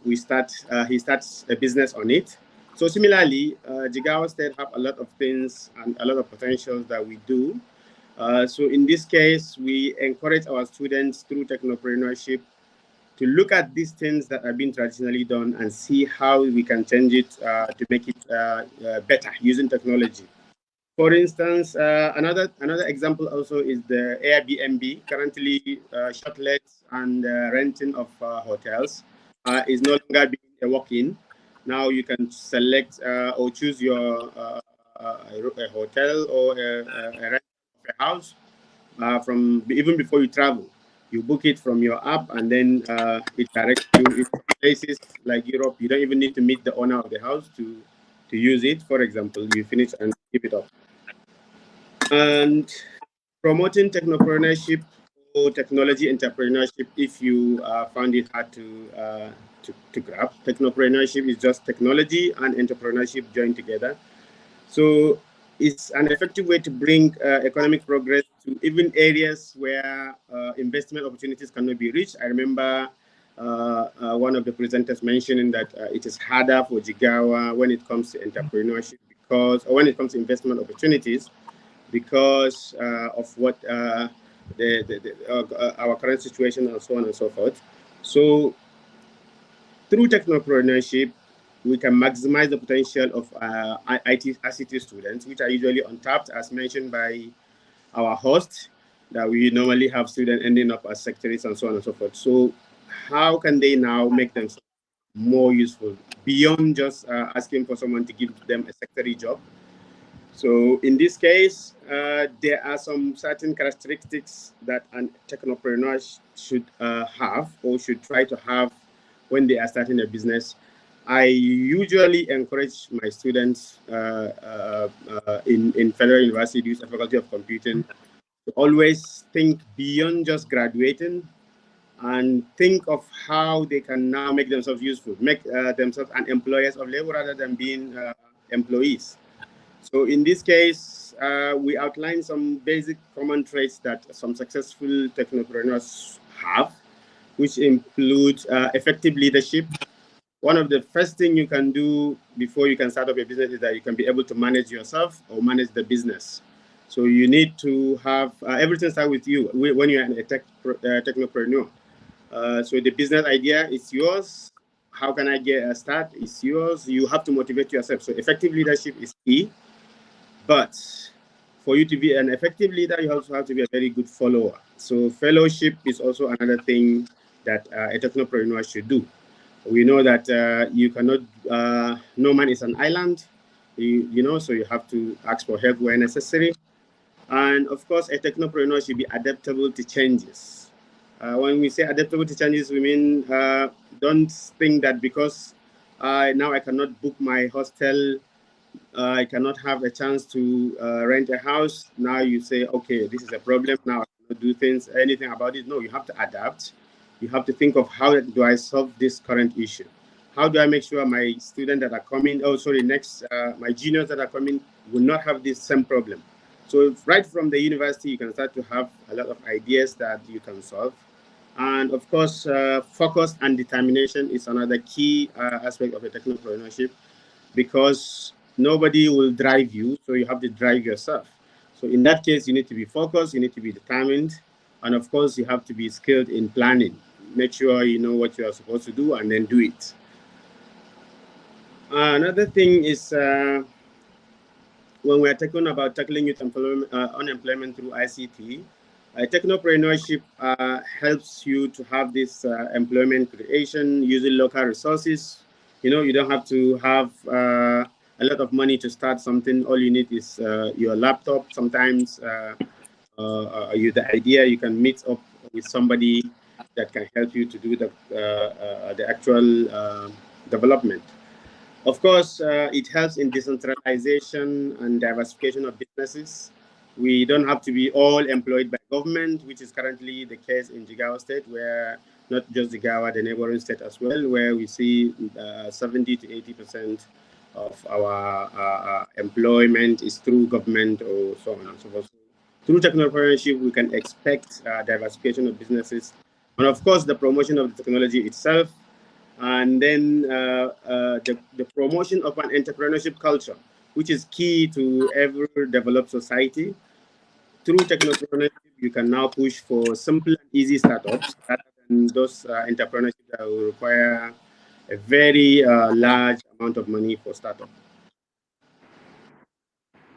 he starts a business on it. So similarly, Jigawa State have a lot of things and a lot of potentials that we do. So in this case, we encourage our students through technopreneurship to look at these things that have been traditionally done and see how we can change it to make it better using technology. For instance, another example also is the Airbnb. Currently, shotlets and renting of hotels is no longer being a walk-in. Now you can select or choose your a hotel or a rent of a house from even before you travel. You book it from your app, and then it directs you. In some places like Europe, you don't even need to meet the owner of the house to use it. For example, you finish and keep it up. And promoting technopreneurship or technology entrepreneurship, if you found it hard to grab. Technopreneurship is just technology and entrepreneurship joined together. So it's an effective way to bring economic progress to even areas where investment opportunities cannot be reached. I remember one of the presenters mentioning that it is harder for Jigawa when it comes to entrepreneurship or when it comes to investment opportunities, because of what our current situation and so on and so forth. So through technopreneurship, we can maximize the potential of ICT students, which are usually untapped, as mentioned by our host, that we normally have students ending up as secretaries and so on and so forth. So how can they now make themselves more useful beyond just asking for someone to give them a secretary job? So in this case, there are some certain characteristics that a technopreneur should have or should try to have when they are starting a business. I usually encourage my students in Federal University, use the Faculty of Computing, to always think beyond just graduating and think of how they can now make themselves useful, make themselves an employers of labor rather than being employees. So in this case, we outline some basic common traits that some successful technopreneurs have, which include effective leadership. One of the first things you can do before you can start up a business is that you can be able to manage yourself or manage the business. So you need to have everything start with you when you're a technopreneur. So the business idea is yours. How can I get a start? It's yours. You have to motivate yourself. So effective leadership is key. But for you to be an effective leader, you also have to be a very good follower. So fellowship is also another thing that a technopreneur should do. We know that you cannot, no man is an island, so you have to ask for help where necessary. And of course, a technopreneur should be adaptable to changes. When we say adaptable to changes, we mean don't think that because now I cannot book my hostel, I cannot have a chance to rent a house. Now you say, okay, this is a problem. Now I cannot do anything about it. No, you have to adapt. You have to think of how do I solve this current issue? How do I make sure my students that are coming, my juniors that are coming will not have this same problem? So right from the university, you can start to have a lot of ideas that you can solve. And of course, focus and determination is another key aspect of a technopreneurship, because nobody will drive you, so you have to drive yourself. So in that case, you need to be focused, you need to be determined, and of course, you have to be skilled in planning. Make sure you know what you are supposed to do and then do it. Another thing is when we're talking about tackling youth unemployment through ICT, technopreneurship helps you to have this employment creation using local resources. You don't have to have a lot of money to start something. All you need is your laptop. Sometimes the idea, you can meet up with somebody that can help you to do the actual development. Of course, it helps in decentralization and diversification of businesses. We don't have to be all employed by government, which is currently the case in Jigawa State, where not just Jigawa, the neighboring state as well, where we see 70 to 80% of our employment is through government or so on and so forth. Through technopreneurship, we can expect diversification of businesses, and of course, the promotion of the technology itself, and then the promotion of an entrepreneurship culture, which is key to every developed society. Through technopreneurship, you can now push for simple and easy startups rather than those entrepreneurship that will require a very large amount of money for startup.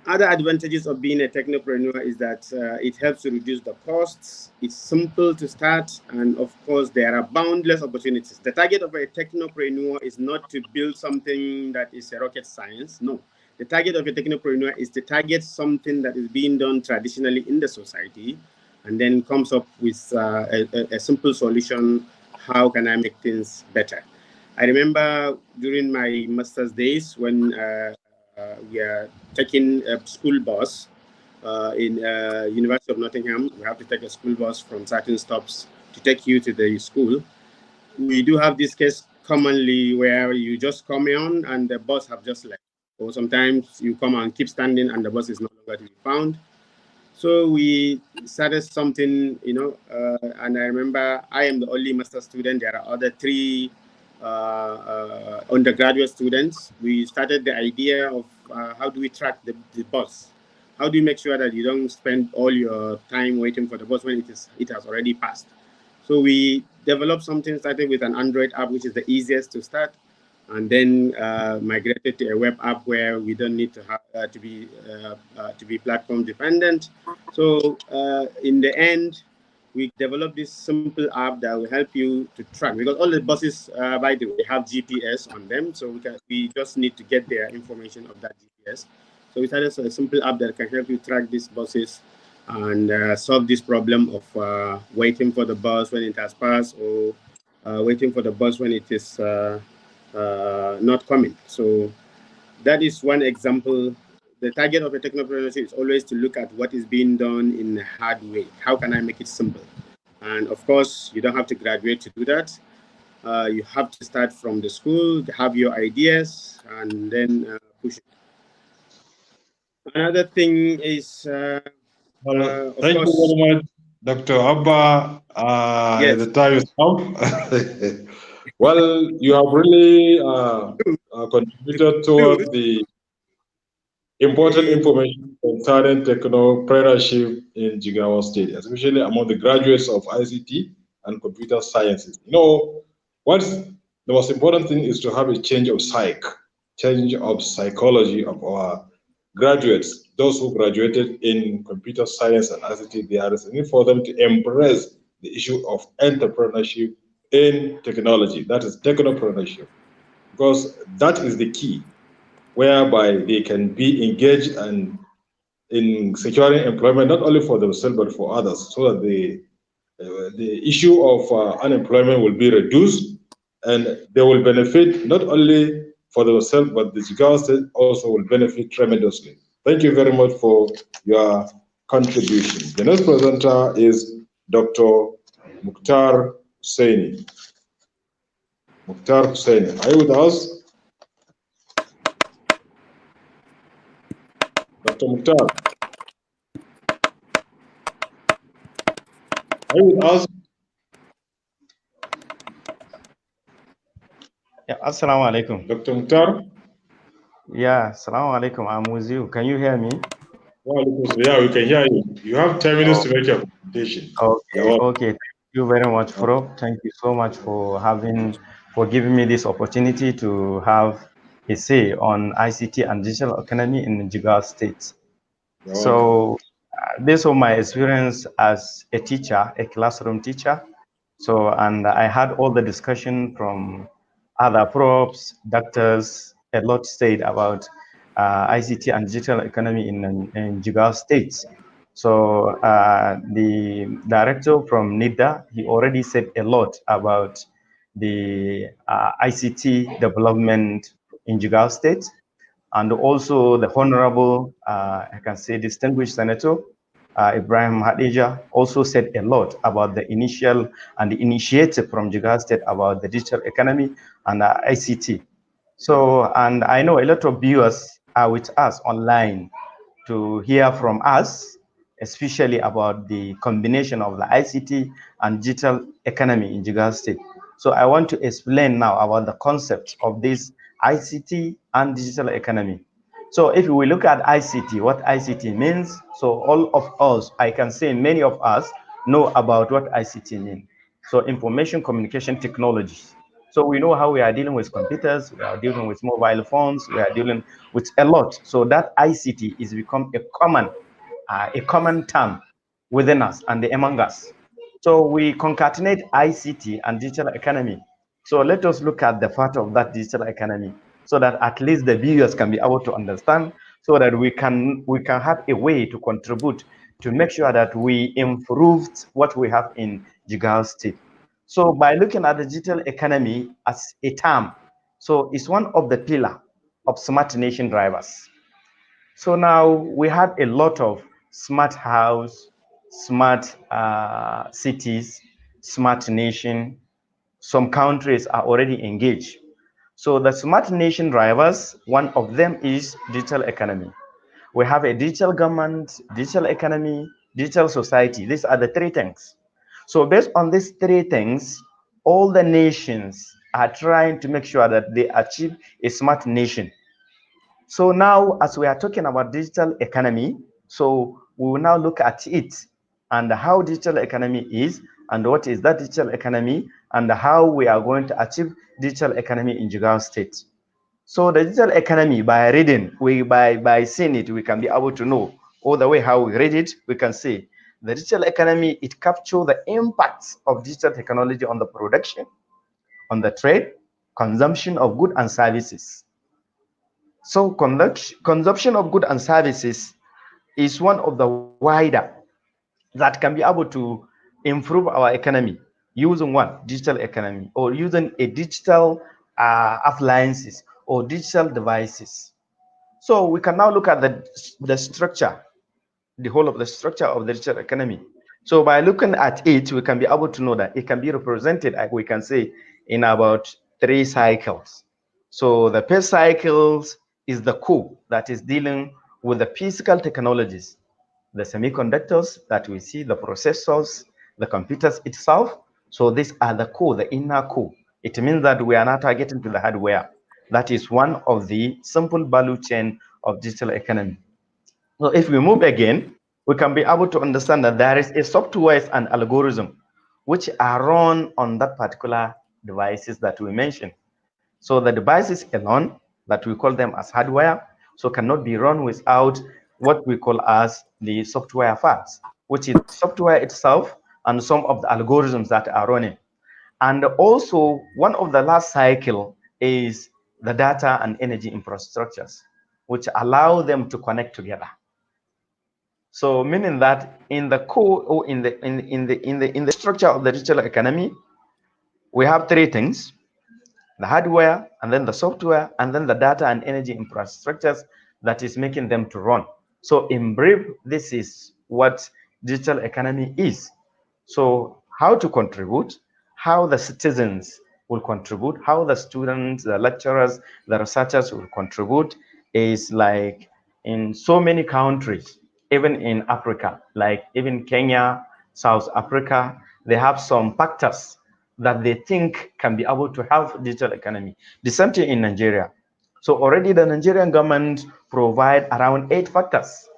Other advantages of being a technopreneur is that it helps to reduce the costs. It's simple to start, and of course, there are boundless opportunities. The target of a technopreneur is not to build something that is a rocket science. No, the target of a technopreneur is to target something that is being done traditionally in the society, and then comes up with a simple solution. How can I make things better? I remember during my master's days when we are taking a school bus in University of Nottingham. We have to take a school bus from certain stops to take you to the school. We do have this case commonly where you just come on and the bus have just left. Or sometimes you come and keep standing and the bus is no longer to be found. So we started something, and I remember I am the only master student. There are other three undergraduate students. We started the idea of how do we track the bus? How do you make sure that you don't spend all your time waiting for the bus when it has already passed? So we developed something, started with an Android app, which is the easiest to start, and then migrated to a web app where we don't need to have to be platform dependent. So in the end, we developed this simple app that will help you to track, because all the buses, by the way, have GPS on them. So we just need to get their information of that GPS. So we started a simple app that can help you track these buses and solve this problem of waiting for the bus when it has passed, or waiting for the bus when it is not coming. So that is one example. The target of a technopreneurship is always to look at what is being done in a hard way. How can I make it simple? And of course, you don't have to graduate to do that. You have to start from the school, have your ideas, and then push it. Another thing is, thank you very much, Dr. Abba. Yes. The time is up. Well, you have really contributed towards the important information concerning technopreneurship in Jigawa State, especially among the graduates of ICT and computer sciences. What's the most important thing is to have a change of psychology of our graduates, those who graduated in computer science and ICT. There is a need for them to embrace the issue of entrepreneurship in technology. That is technopreneurship, because that is the key, whereby they can be engaged and in securing employment not only for themselves but for others, so that the issue of unemployment will be reduced, and they will benefit not only for themselves but the Jigawa State also will benefit tremendously. Thank you very much for your contribution. The next presenter is Dr. Mukhtar Hussaini. Mukhtar Hussaini, are you with us? Dr. Mukhtar, are you with us? Yeah, assalamu alaikum. Dr. Mukhtar? Yeah, assalamu alaikum. I'm with you. Can you hear me? Yeah, we can hear you. You have 10 minutes to make your presentation. Okay. Thank you very much, Prof. Thank you so much for giving me this opportunity to have a say on ICT and digital economy in Jigawa State. So, based on my experience as a teacher, a classroom teacher, and I had all the discussion from other profs, doctors, a lot said about ICT and digital economy in Jigawa State. So the director from NIDA, he already said a lot about the ICT development in Jigawa State, and also the Honorable, I can say, distinguished Senator Ibrahim Hadija also said a lot about the initial and the initiative from Jigawa State about the digital economy and ICT. So, and I know a lot of viewers are with us online to hear from us, especially about the combination of the ICT and digital economy in Jigawa State. So I want to explain now about the concept of this ICT and digital economy. So if we look at ICT, what ICT means, so all of us, I can say many of us know about what ICT means. So information communication technology. So we know how we are dealing with computers, we are dealing with mobile phones, we are dealing with a lot. So that ICT is become a common term within us and among us. So we concatenate ICT and digital economy. So let us look at the part of that digital economy so that at least the viewers can be able to understand, so that we can have a way to contribute to make sure that we improved what we have in Jigawa State. So by looking at the digital economy as a term, so it's one of the pillar of smart nation drivers. So now we have a lot of smart house, smart cities, smart nation. Some countries are already engaged. So the smart nation drivers, one of them is digital economy. We have a digital government, digital economy, digital society. These are the three things. So based on these three things, all the nations are trying to make sure that they achieve a smart nation. So now, as we are talking about digital economy, so we will now look at it and how digital economy is and what is that digital economy and how we are going to achieve digital economy in Jigawa State. So the digital economy, by reading, by seeing it, we can be able to know all the way how we read it. We can see the digital economy, it captures the impacts of digital technology on the production, on the trade, consumption of goods and services. So consumption of goods and services is one of the wider that can be able to improve our economy using what? Digital economy, or using a digital appliances or digital devices. So we can now look at the structure, the whole of the structure of the digital economy. So by looking at it, we can be able to know that it can be represented, like we can say, in about 3 cycles. So the first cycles is the core that is dealing with the physical technologies, the semiconductors that we see, the processors, the computers itself. So these are the core, the inner core. It means that we are not targeting to the hardware. That is one of the simple value chain of digital economy. So if we move again, we can be able to understand that there is a software and algorithm which are run on that particular devices that we mentioned. So the devices alone, that we call them as hardware, so cannot be run without what we call as the software parts, which is software itself and some of the algorithms that are running. And also one of the last cycle is the data and energy infrastructures, which allow them to connect together. So meaning that in the core or in the structure of the digital economy, we have three things: the hardware, and then the software, and then the data and energy infrastructures that is making them to run. So in brief, this is what digital economy is. So how to contribute, how the citizens will contribute, how the students, the lecturers, the researchers will contribute is like in so many countries, even in Africa, like even Kenya, South Africa, they have some factors that they think can be able to help digital economy. The same thing in Nigeria. So already the Nigerian government provide around 8 factors.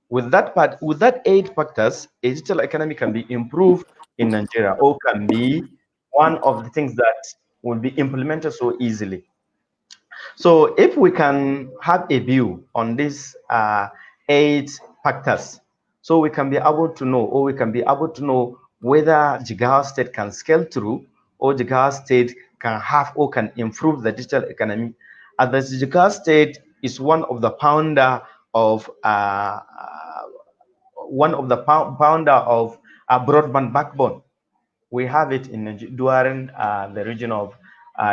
With that 8 factors, a digital economy can be improved in Nigeria, or can be one of the things that will be implemented so easily. So if we can have a view on these 8 factors, so we can be able to know, or we can be able to know whether Jigawa State can scale through, or Jigawa State can have or can improve the digital economy. And the Jigawa State is one of the founder of a broadband backbone. We have it during the region of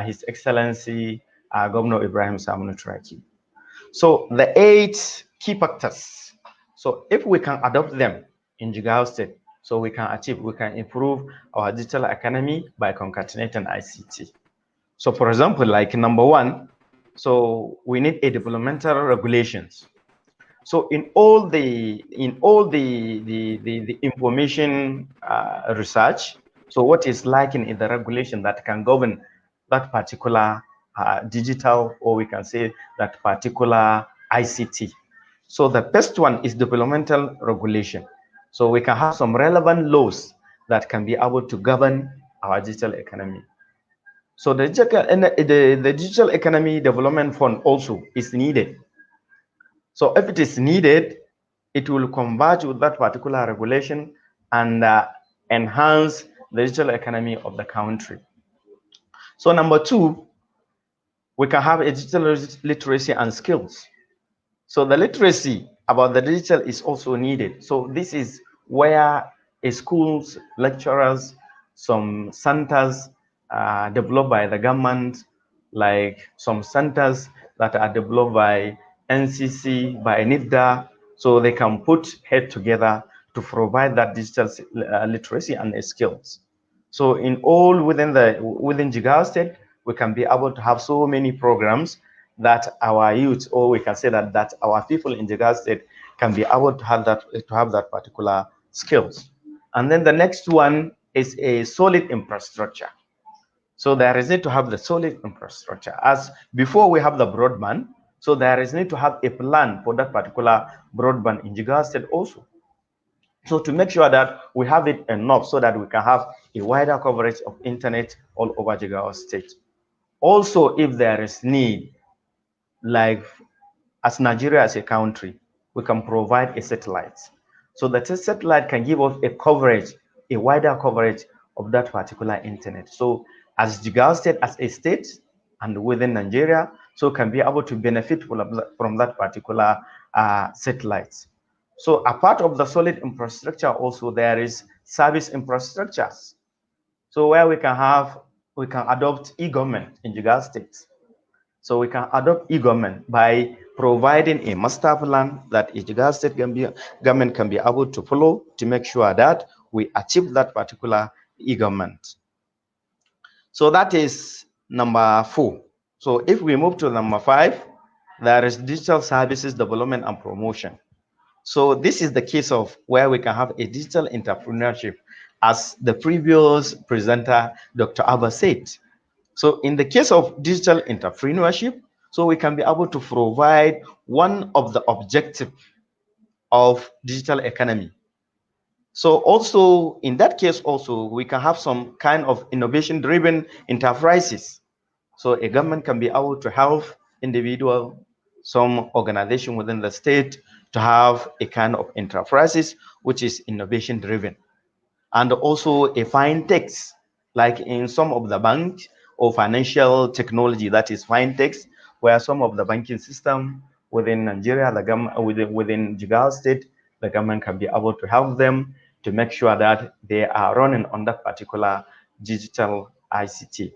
His Excellency Governor Ibrahim Samunu Traki. So the 8 key factors. So if we can adopt them in Jigawa State, so we can improve our digital economy by concatenating ICT. So for example, like number 1, so we need a developmental regulations. So in all the information research, so what is lacking in the regulation that can govern that particular digital, or we can say that particular ICT. So the first one is developmental regulation. So we can have some relevant laws that can be able to govern our digital economy. So the digital economy development fund also is needed. So if it is needed, it will converge with that particular regulation and enhance the digital economy of the country. So number 2, we can have a digital literacy and skills. So the literacy about the digital is also needed. So this is where schools, lecturers, some centers developed by the government, like some centers that are developed by NCC, by NIFDA, so they can put head together to provide that digital literacy and skills. So in all within Jigawa State, we can be able to have so many programs that our youth, or we can say that our people in Jigawa State can be able to have that particular skills. And then the next one is a solid infrastructure. So there is need to have the solid infrastructure. As before we have the broadband, so there is need to have a plan for that particular broadband in Jigawa State also. So to make sure that we have it enough so that we can have a wider coverage of internet all over Jigawa State. Also, if there is need, like as Nigeria as a country, we can provide a satellite. So that satellite can give us a coverage, a wider coverage of that particular internet. So as Jigawa State as a state and within Nigeria, so can be able to benefit from that particular satellite. So a part of the solid infrastructure also there is service infrastructures. So where we can adopt e-government in Jigawa State. So we can adopt e-government by providing a master plan that Jigawa State government can be able to follow to make sure that we achieve that particular e-government. So that is number 4. So if we move to number 5, there is digital services development and promotion. So this is the case of where we can have a digital entrepreneurship, as the previous presenter, Dr. Abba said. So in the case of digital entrepreneurship, so we can be able to provide one of the objectives of digital economy. So also in that case also, we can have some kind of innovation-driven enterprises. So a government can be able to help individual, some organization within the state to have a kind of enterprises which is innovation driven. And also a fintechs, like in some of the banks or financial technology, that is fintechs, where some of the banking system within Nigeria, the government within Jigawa State, the government can be able to help them to make sure that they are running on that particular digital ICT.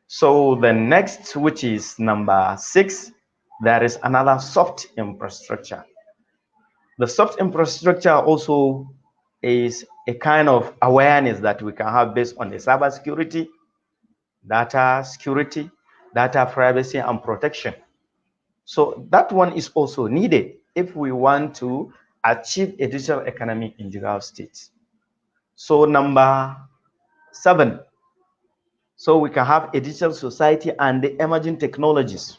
So the next, which is number 6, there is another soft infrastructure. The soft infrastructure also is a kind of awareness that we can have based on the cyber security, data security, data privacy and protection. So that one is also needed if we want to achieve a digital economy in Jigawa State. So number 7, so we can have a digital society and the emerging technologies.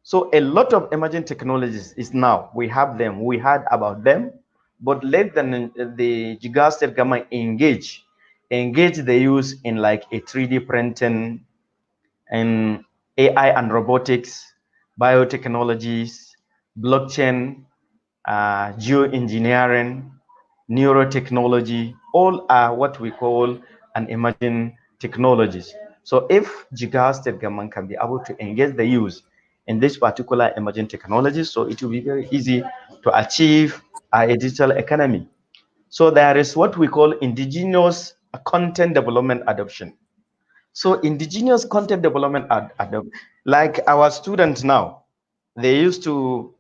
So a lot of emerging technologies is now, we have them, we heard about them, but let the Jigawa State government engage the use in like a 3D printing and AI and robotics, biotechnologies, blockchain, geoengineering, neurotechnology, all are what we call an emerging technologies. So if Jigawa State government can be able to engage the youth in this particular emerging technologies, so it will be very easy to achieve a digital economy. So there is what we call indigenous a content development adoption. So indigenous content development like our students now, they used to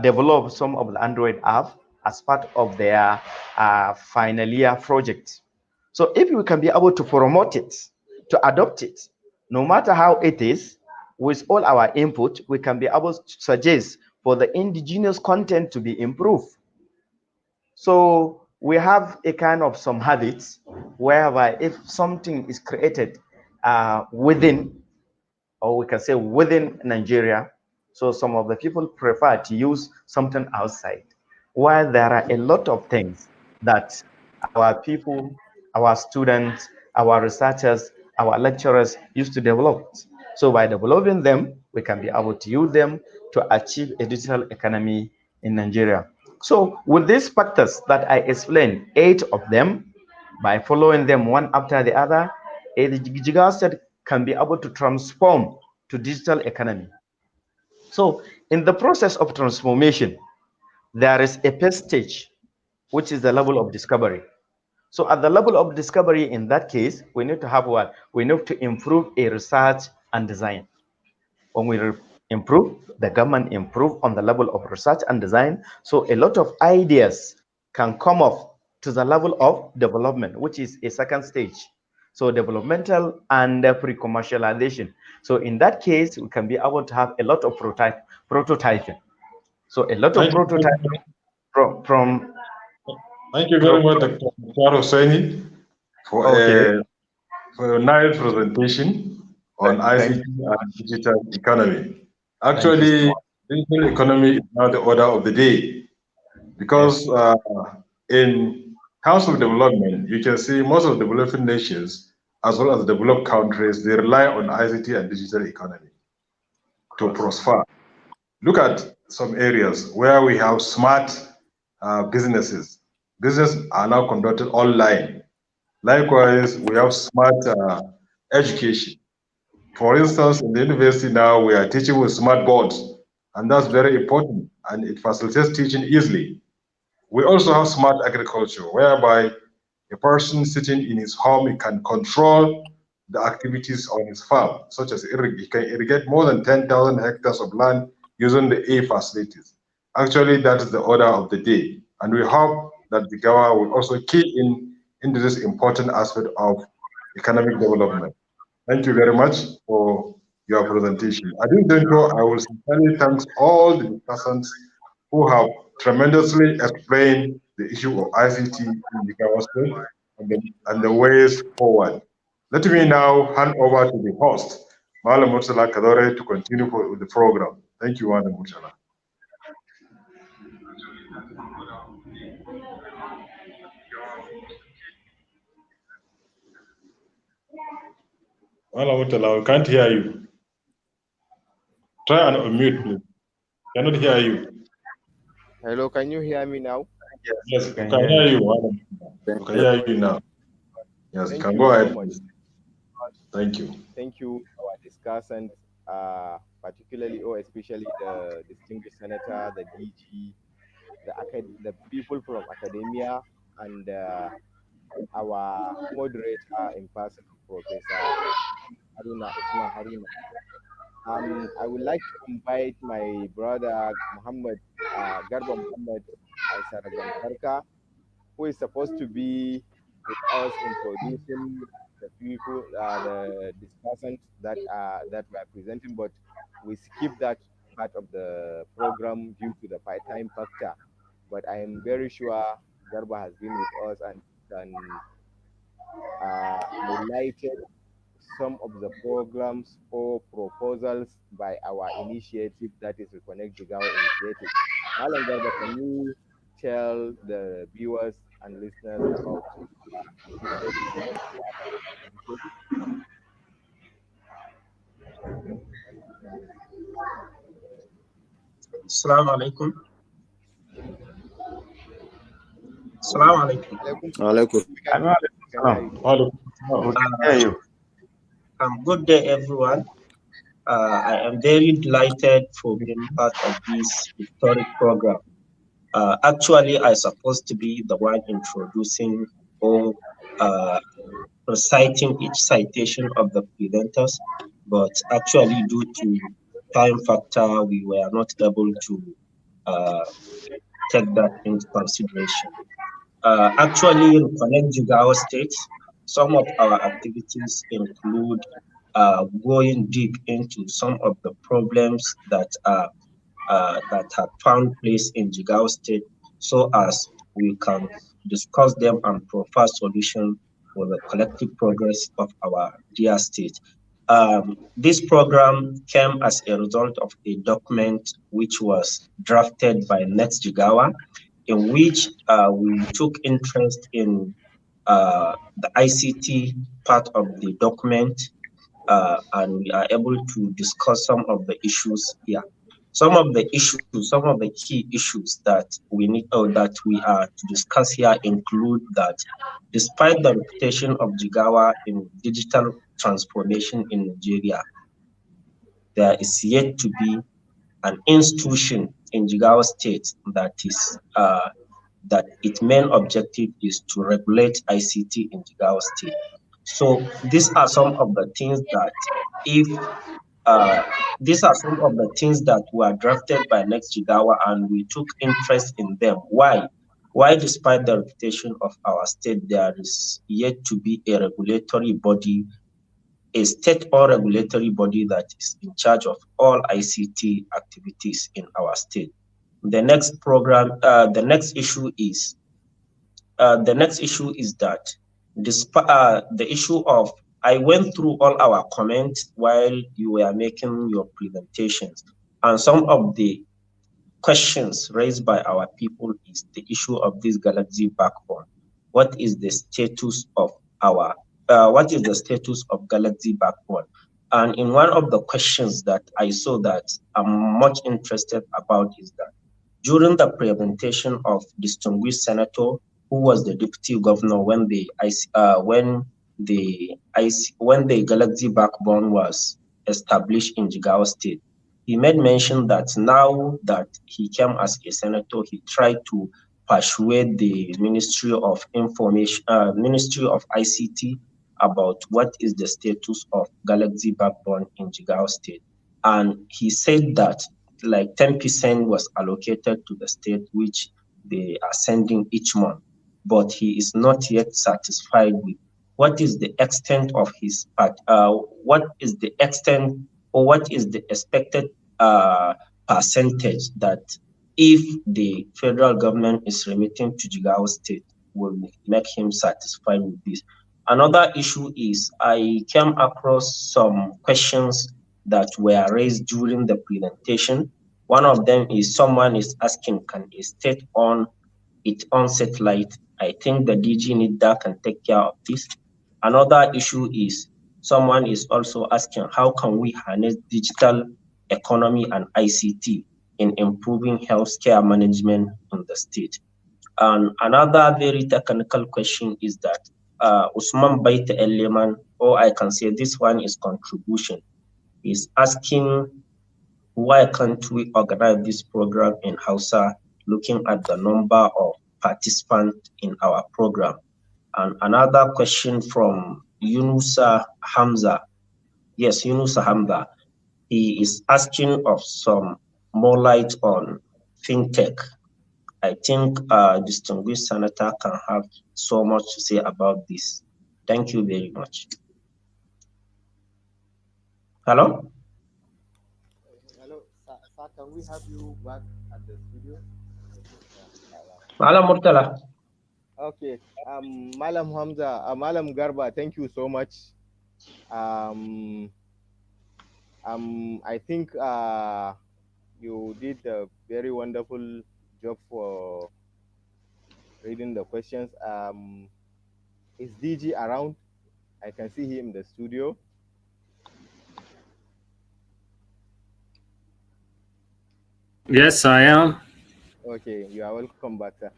develop some of the Android app as part of their final year project. So if we can be able to promote it, to adopt it, no matter how it is, with all our input, we can be able to suggest for the indigenous content to be improved. So we have a kind of some habits whereby if something is created within, or we can say within Nigeria, so some of the people prefer to use something outside, while there are a lot of things that our people, our students, our researchers, our lecturers used to develop. So by developing them, we can be able to use them to achieve a digital economy in Nigeria. So with these factors that I explained, 8 of them, by following them one after the other, a Jigawa State can be able to transform to digital economy. So in the process of transformation, there is a first stage, which is the level of discovery. So at the level of discovery, in that case, we need to have what? We need to improve a research and design. When we improve, the government improve on the level of research and design. So a lot of ideas can come up to the level of development, which is a second stage. So developmental and pre-commercialization. So in that case, we can be able to have a lot of prototyping. So a lot of prototyping from Thank you very much, Dr. Hosseini, for a nice presentation on ICT and digital economy. Actually, digital economy is now the order of the day, because in terms of development, you can see most of the developing nations, as well as developed countries, they rely on ICT and digital economy to prosper. Look at some areas where we have smart businesses. Businesses are now conducted online. Likewise, we have smart education. For instance, in the university now, we are teaching with smart boards, and that's very important, and it facilitates teaching easily. We also have smart agriculture, whereby a person sitting in his home, he can control the activities on his farm, such as he can irrigate more than 10,000 hectares of land using the A facilities. Actually, that is the order of the day, and we hope that the Jigawa will also key into this important aspect of economic development. Thank you very much for your presentation. At this juncture, I will sincerely thank all the discussants who have tremendously explained the issue of ICT in Jigawa State and the ways forward. Let me now hand over to the host, Malam Mursala Kadore, to continue with the program. Thank you, Malam Mursala. Malam Mursala, we can't hear you. Try and unmute, please. Cannot hear you. Hello, can you hear me now? Yes, we can hear you. We can hear you now. Yes, you can go ahead. Thank you. Thank you, our discussants, particularly or especially the distinguished senator, the DG, the people from academia, and our moderator in person, Professor Haruna Usman Haruna. I would like to invite my brother Muhammad Garba Muhammad Al-Saragamtarka, who is supposed to be with us introducing the people, the discussants that were presenting, but we skipped that part of the program due to the time factor. But I am very sure Garba has been with us and can highlighted some of the programs or proposals by our initiative, that is Reconnect Jigawa initiative. Alan Garba, can you tell the viewers and listeners about initiative? Assalamu alaikum. Assalamu alaikum. Good day, everyone. I am very delighted for being part of this historic program. Actually, I'm supposed to be the one introducing or reciting each citation of the presenters, but actually due to time factor, we were not able to take that into consideration. Actually, in Reconnect Jigawa State, some of our activities include going deep into some of the problems that have found place in Jigawa State, so as we can discuss them and provide solution for the collective progress of our dear state. This program came as a result of a document which was drafted by Next Jigawa, in which we took interest in the ICT part of the document, and we are able to discuss some of the issues here. Some of the key issues that we need or that we are to discuss here include that despite the reputation of Jigawa in digital transformation in Nigeria, there is yet to be an institution in Jigawa State that is that its main objective is to regulate ICT in Jigawa State. So these are some of the things that these are some of the things that were drafted by Next Jigawa, and we took interest in them. Why? Why, despite the reputation of our state, there is yet to be a regulatory body, a state or regulatory body that is in charge of all ICT activities in our state. The next issue is that the issue of, I went through all our comments while you were making your presentations, and some of the questions raised by our people is the issue of this Galaxy backbone. What is the status of Galaxy backbone? And in one of the questions that I saw that I'm much interested about is that during the presentation of distinguished senator who was the deputy governor when the Galaxy backbone was established in Jigawa State, he made mention that now that he came as a senator, he tried to persuade the Ministry of Information, Ministry of ICT about what is the status of Galaxy backbone in Jigawa State. And he said that like 10% was allocated to the state, which they are sending each month. But he is not yet satisfied with what is the extent of his part, what is the extent or what is the expected percentage that if the federal government is remitting to Jigawa State will make him satisfied with this. Another issue is I came across some questions that were raised during the presentation. One of them is someone is asking, can a state own its own satellite? I think the DG NIDA can take care of this. Another issue is someone is also asking, how can we harness digital economy and ICT in improving healthcare management in the state? And another very technical question is that Usman Baita Eleman, or I can say this one is contribution, is asking why can't we organize this program in Hausa, looking at the number of participants in our program? And another question from Yunusa Hamza. Yes, Yunusa Hamza. He is asking of some more light on fintech. I think distinguished senator can have so much to say about this. Thank you very much. Hello? Hello, sir, can we have you back at the studio? Malam Murtala. Okay, Malam Hamza, Malam Garba, thank you so much. I think you did a very wonderful job for reading the questions. Is DG around? I can see him in the studio. Yes, I am. Okay, you are welcome back, sir.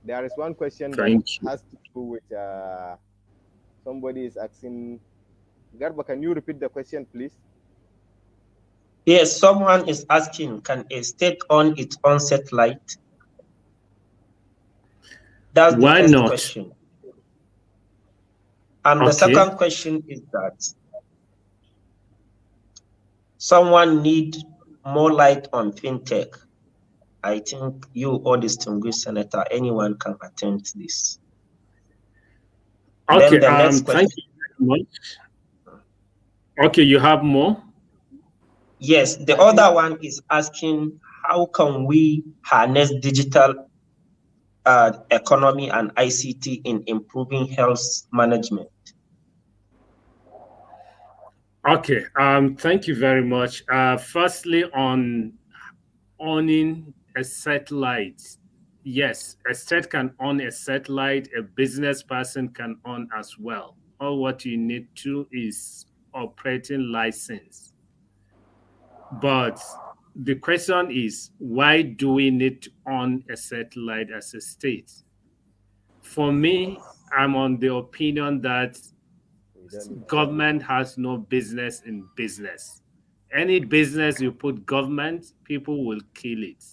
There is one question that has to do with somebody is asking. Garba, can you repeat the question, please? Yes, someone is asking, can a state own its own satellite? That's the Why first not? question. And the Okay. second question is that someone need more light on fintech. I think you or distinguished senator, anyone can attempt this. Okay. Then the next Thank question. you very much. Okay, you have more? Yes, the other one is asking how can we harness digital economy and ICT in improving health management? Okay. Thank you very much. Firstly, on owning a satellite. Yes, a state can own a satellite, a business person can own as well. All what you need to is operating license. But the question is, why do we need to own a satellite as a state? For me, I'm on the opinion that government has no business in business. Any business you put government, people will kill it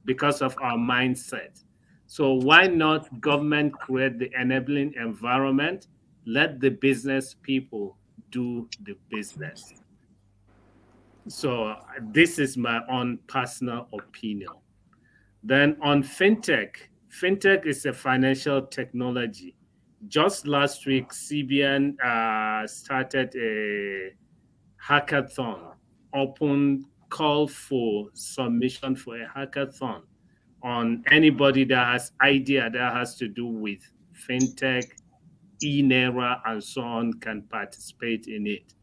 because of our mindset. So why not government create the enabling environment? Let the business people do the business. So this is my own personal opinion. Then on fintech, fintech is a financial technology. Just last week, CBN started a hackathon, open call for submission for a hackathon on anybody that has idea that has to do with fintech, e-naira, and so on can participate in it.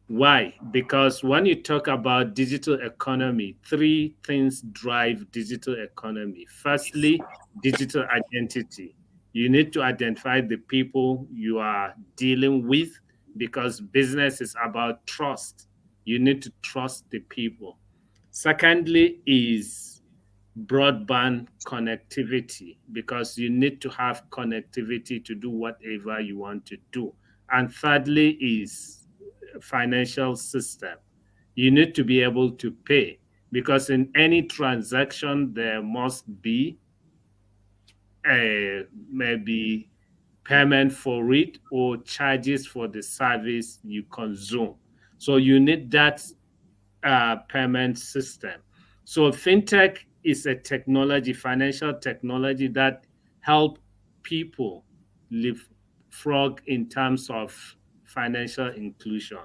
Why? Because when you talk about digital economy, three things drive digital economy. Firstly, digital identity. You need to identify the people you are dealing with because business is about trust. You need to trust the people. Secondly, is broadband connectivity because you need to have connectivity to do whatever you want to do. And thirdly, is financial system. You need to be able to pay because in any transaction there must be a maybe payment for it or charges for the service you consume. So you need that payment system. So fintech is a technology, financial technology that help people leapfrog in terms of financial inclusion.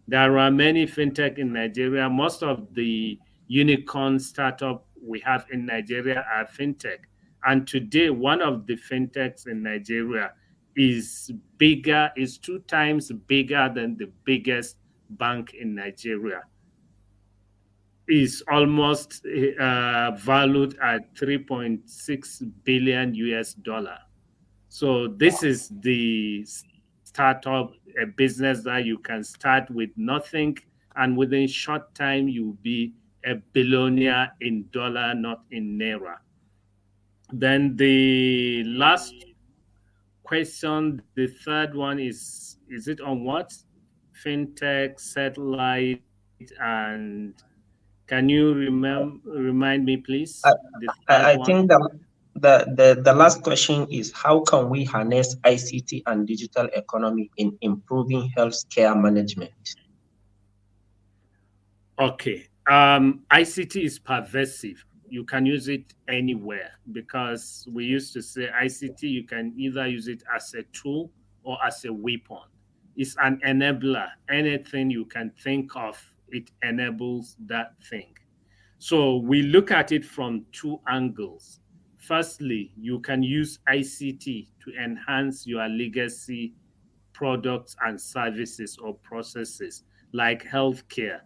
There are many fintech in Nigeria. Most of the unicorn startup we have in Nigeria are fintech. And today, one of the fintechs in Nigeria is bigger, is 2 times bigger than the biggest bank in Nigeria. Is almost valued at 3.6 billion US dollar. So this is the startup, a business that you can start with nothing, and within short time you'll be a billionaire in dollar, not in naira. Then the last question, the third one is it on what? Fintech, satellite, and can you remind me, please? The third I one. think the last question is how can we harness ICT and digital economy in improving healthcare management? Okay. ICT is pervasive. You can use it anywhere because we used to say ICT, you can either use it as a tool or as a weapon. It's an enabler. Anything you can think of, it enables that thing. So we look at it from two angles. Firstly, you can use ICT to enhance your legacy products and services or processes like healthcare.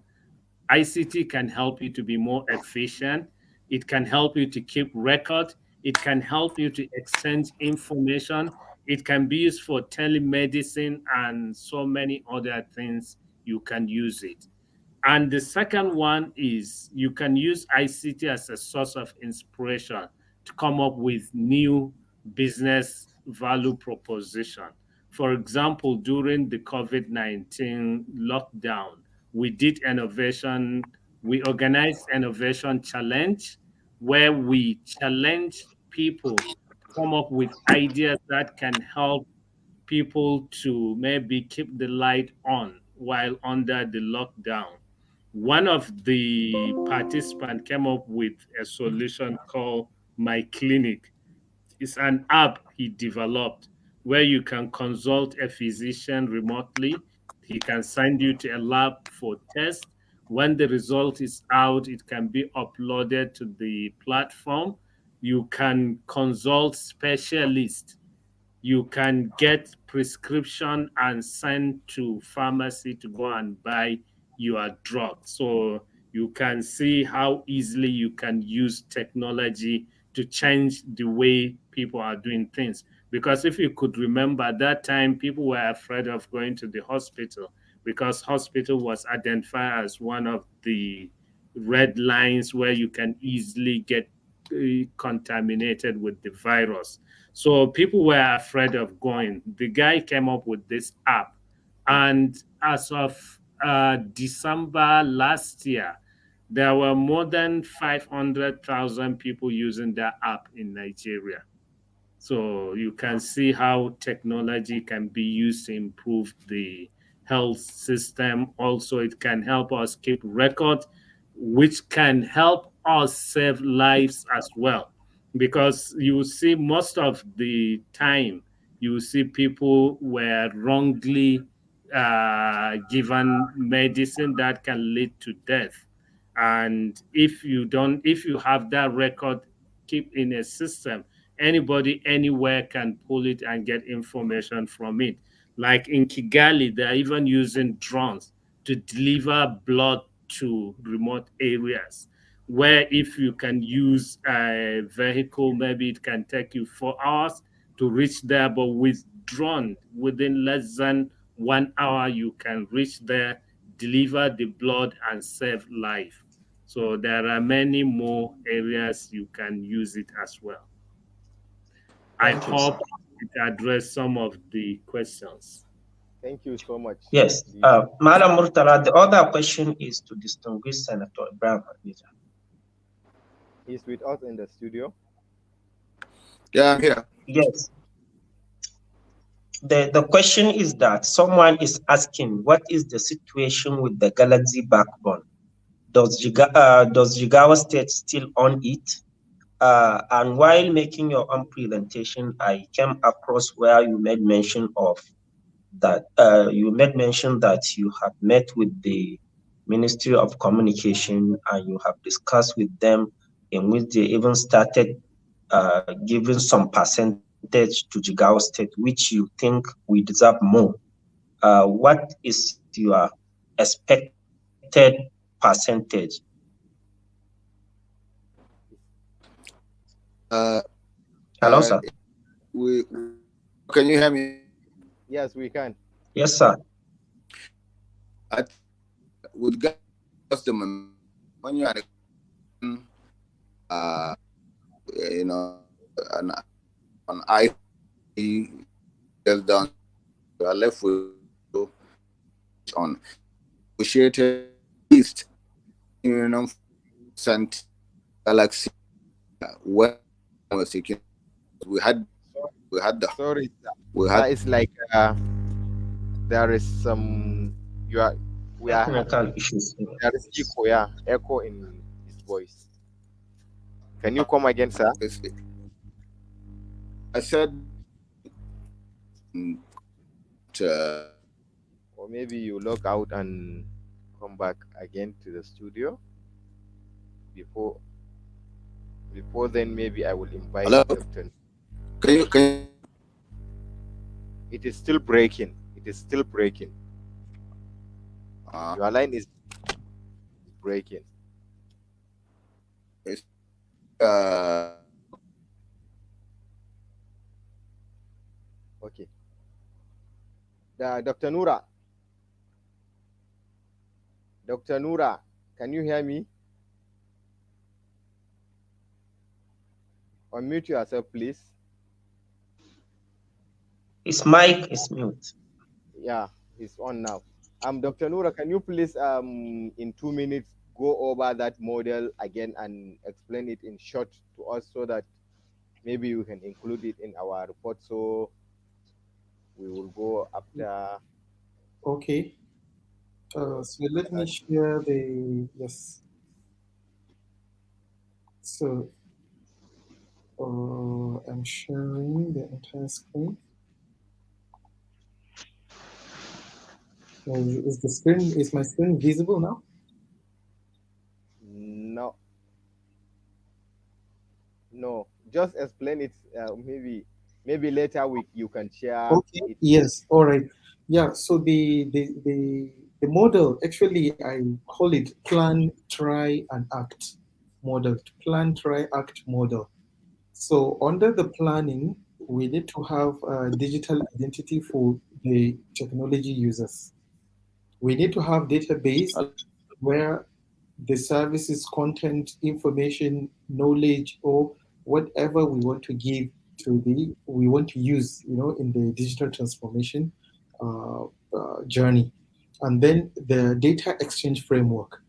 ICT can help you to be more efficient. It can help you to keep record. It can help you to exchange information. It can be used for telemedicine and so many other things you can use it. And the second one is you can use ICT as a source of inspiration to come up with new business value proposition. For example, during the COVID-19 lockdown, we did innovation, we organized innovation challenge where we challenge people to come up with ideas that can help people to maybe keep the light on while under the lockdown. One of the participants came up with a solution called My Clinic. It's an app he developed where you can consult a physician remotely. He can send you to a lab for test. When the result is out, it can be uploaded to the platform. You can consult specialists, you can get prescription and send to pharmacy to go and buy your drug. So you can see how easily you can use technology to change the way people are doing things. Because if you could remember, at that time people were afraid of going to the hospital because hospital was identified as one of the red lines where you can easily get contaminated with the virus. So people were afraid of going. The guy came up with this app, and as of December last year, there were more than 500,000 people using that app in Nigeria. So you can see how technology can be used to improve the health system. Also, it can help us keep record, which can help us save lives as well. Because you see, most of the time, you see people were wrongly given medicine that can lead to death. And if you have that record, keep in a system, anybody anywhere can pull it and get information from it. Like in Kigali, they're even using drones to deliver blood to remote areas, where if you can use a vehicle, maybe it can take you 4 hours to reach there, but with drone, within less than 1 hour, you can reach there, deliver the blood, and save life. So there are many more areas you can use it as well. I Thank you, sir. hope it addressed some of the questions. Thank you so much. Yes, Madam Murtala, the other question is to distinguished Senator Ibrahim Hadija. He's with us in the studio. Yeah, I'm here. Yes. The question is that someone is asking, what is the situation with the Galaxy backbone? Does Jigawa State still own it? And while making your own presentation, I came across where you made mention of that you have met with the Ministry of Communication and you have discussed with them, in which they even started giving some percentage to Jigawa State, which you think we deserve more. What is your expected percentage? Hello, sir. We can you hear me? Yes, we can. Yes, sir. With customer when you are you know an I just down, you are left with on negotiated east, you know, sent Galaxy where was seeking. We had the Sorry, we had it's like there is some we are technical issues. there is echo in his voice. Can you come again, sir? I said or maybe you log out and come back again to the studio. Before then, maybe I will invite hello? Dr. Can you It is still breaking. It is still breaking. Your line is breaking. It's, okay. Dr. Nura. Dr. Nura, can you hear me? Unmute yourself, please. His mic is mute. Yeah, it's on now. Dr. Nura, can you please in 2 minutes go over that model again and explain it in short to us so that maybe we can include it in our report so We will go after. Okay. So let me share the yes. So I'm sharing the entire screen. Is my screen visible now? No, no. Just explain it. Maybe later you can share Okay. it. Yes. All right. Yeah. So the model, actually I call it plan, try, and act model. Plan, try, act model. So under the planning, we need to have a digital identity for the technology users. We need to have database where the services, content, information, knowledge, or whatever we want to give to we want to use, in the digital transformation journey. And then the data exchange framework.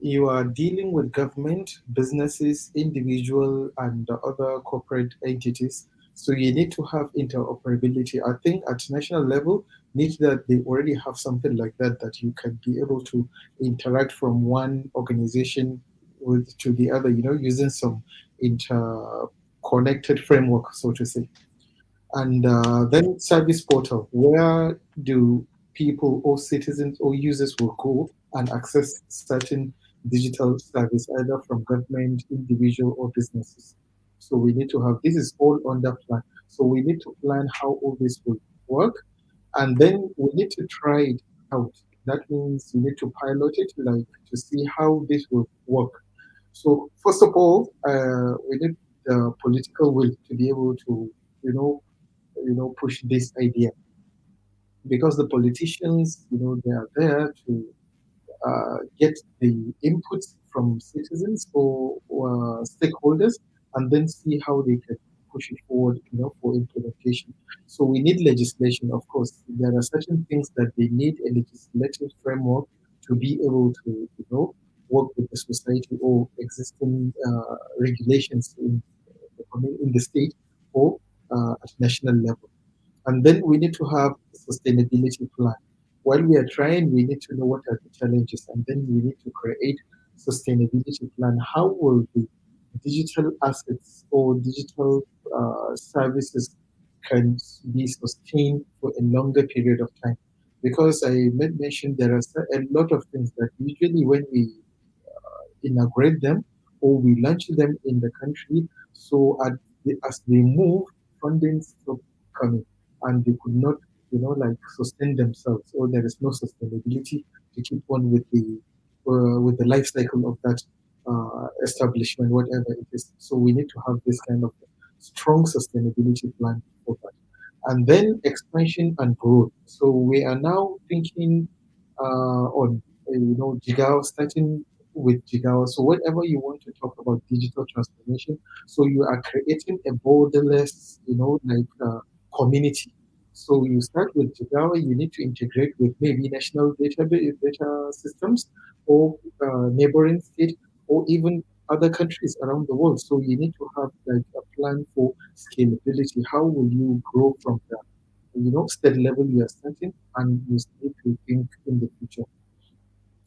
You are dealing with government, businesses, individual, and other corporate entities. So you need to have interoperability. I think at national level, need that they already have something like that you can be able to interact from one organization with to the other, using some interconnected framework, so to say. And then service portal, where do people or citizens or users will go and access certain digital service, either from government, individual, or businesses. So we need to have, this is all under plan. So we need to plan how all this will work, and then we need to try it out. That means you need to pilot it, like to see how this will work. So first of all, we need the political will to be able to, you know, push this idea, because the politicians, they are there to get the inputs from citizens or stakeholders, and then see how they can push it forward, for implementation. So we need legislation, of course. There are certain things that they need a legislative framework to be able to, work with the society or existing regulations in the state or at national level. And then we need to have a sustainability plan. While we are trying, we need to know what are the challenges, and then we need to create sustainability plan. How will the digital assets or digital services can be sustained for a longer period of time? Because I mentioned there are a lot of things that usually when we inaugurate them or we launch them in the country. So as they move, funding stop coming, and they could not, like sustain themselves, or there is no sustainability to keep on with the life cycle of that establishment, whatever it is. So we need to have this kind of strong sustainability plan for that. And then expansion and growth. So we are now thinking on, Jigawa, starting with Jigawa. So whatever you want to talk about digital transformation, so you are creating a borderless, community. So you start with Jigawa, you need to integrate with maybe national data systems or neighboring state or even other countries around the world. So you need to have like a plan for scalability. How will you grow from the state level you are starting, and you need to think in the future.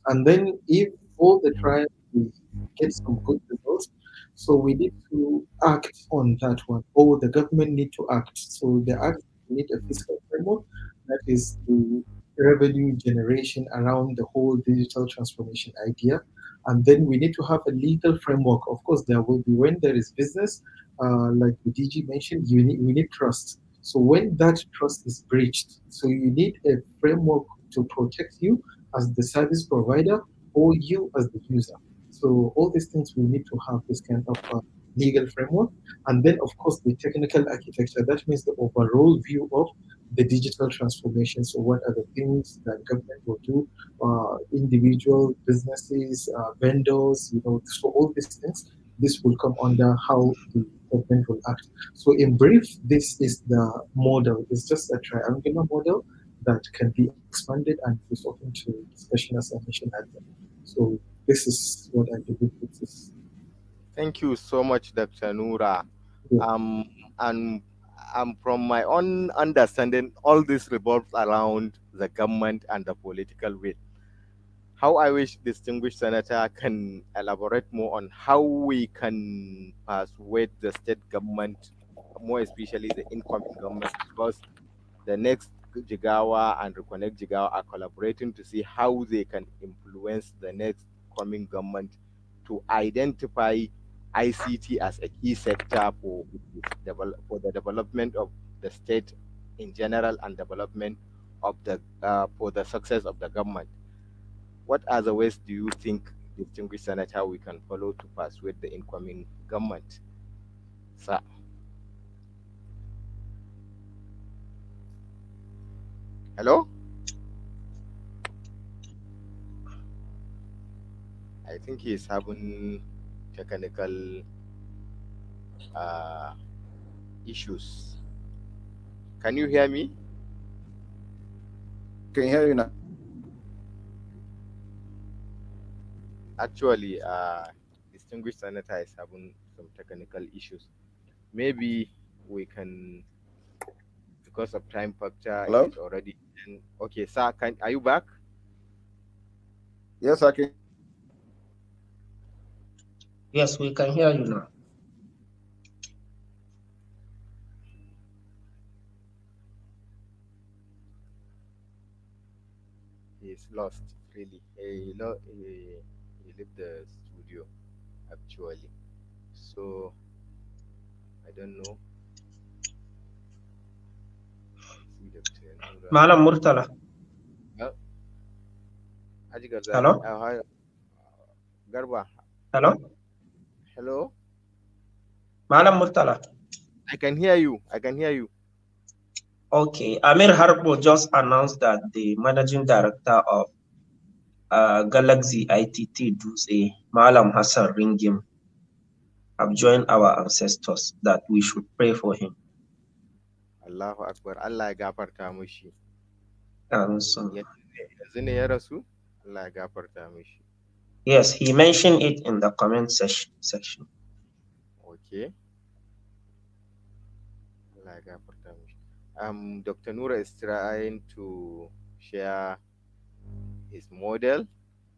And then if all the trials we get some good results, so we need to act on that one, or the government need to act. So the act need a fiscal framework, that is the revenue generation around the whole digital transformation idea. And then we need to have a legal framework. Of course, there will be, when there is business, like the DG mentioned, we need trust. So when that trust is breached, so you need a framework to protect you as the service provider or you as the user. So all these things we need to have this kind of legal framework, and then of course the technical architecture. That means the overall view of the digital transformation. So what are the things that government will do, individual businesses, vendors, so all these things. This will come under how the government will act. So in brief, this is the model. It's just a triangular model that can be expanded and is open to discussion, as I mentioned earlier. So this is what I believe it is. Thank you so much, Dr. Nura. Yeah. And from my own understanding, all this revolves around the government and the political will. How I wish distinguished senator can elaborate more on how we can persuade the state government, more especially the incoming government, because the next Jigawa and Reconnect Jigawa are collaborating to see how they can influence the next coming government to identify ICT as a key sector for the development of the state in general and development of the for the success of the government. What other ways do you think, distinguished senator, we can follow to persuade the incoming government? Sir. Hello? I think he's having technical uh, issues. Can you hear me? Can hear you now. Actually, distinguished senator is having some technical issues. Maybe we can, because of time factor, Hello? it's already. Okay, sir, are you back? Yes, I can. Yes, we can hear you now. He's lost, really. He left the studio, actually. So, I don't know. See Dr. Nura. Malam Murtala. Haji Garzali. Hello? Hi. Garba. Hello? Hello? Malam Murtala. I can hear you. I can hear you. Okay. Amir Harbo just announced that the managing director of Galaxy ITT Dutse, Malam Hassan Ringim, have joined our ancestors, that we should pray for him. Allahu Akbar. Allah ya gafarta mishi. So, Yanzu ne ya rasu? Allah ya gafarta mishi. yes, he mentioned it in the comment section. Okay. Allah ya gafarta mishi. Dr. Nura is trying to share his model.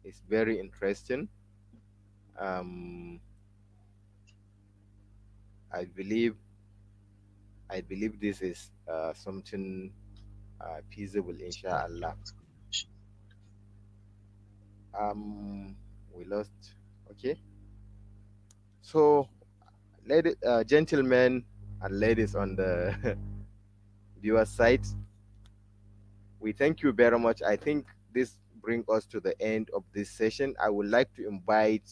It's very interesting. I believe this is something feasible, inshallah. We lost. Okay. So, gentlemen and ladies on the viewer side, we thank you very much. I think this brings us to the end of this session. I would like to invite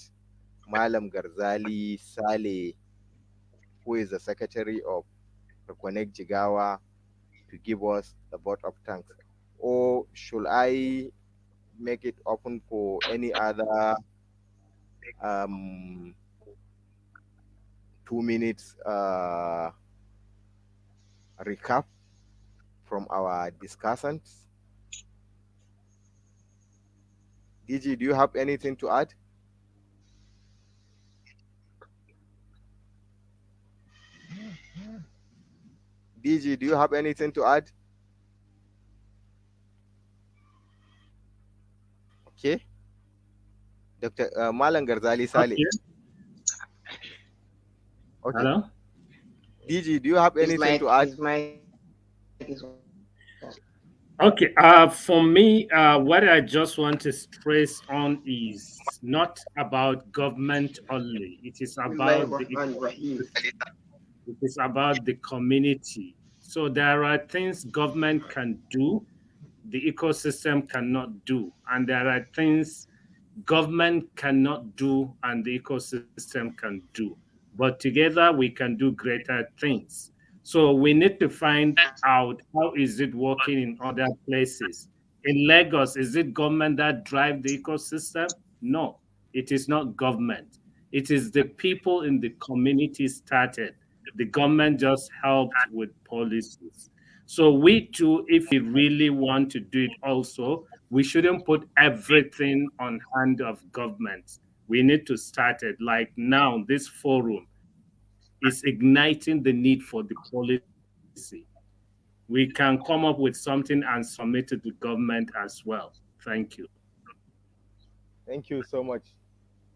Malam Garzali Saleh, who is the secretary of Reconnect Jigawa, to give us the vote of thanks. Or should I make it open for any other 2 minutes recap from our discussants? DG, do you have anything to add? DG, do you have anything to add? Okay. Dr. Malam Garzali Saleh. Okay. Hello? DG, do you have anything to add? Okay, for me, what I just want to stress on is not about government only. It is about the community. So there are things government can do, the ecosystem cannot do, and there are things government cannot do and the ecosystem can do. But together we can do greater things. So we need to find out how is it working in other places. In Lagos, is it government that drive the ecosystem? No, it is not government. It is the people in the community started. The government just helped with policies. So we too, if we really want to do it also, we shouldn't put everything on hand of government. We need to start it. Like now, this forum is igniting the need for the policies policy. We can come up with something and submit it to the government as well. Thank you. Thank you so much,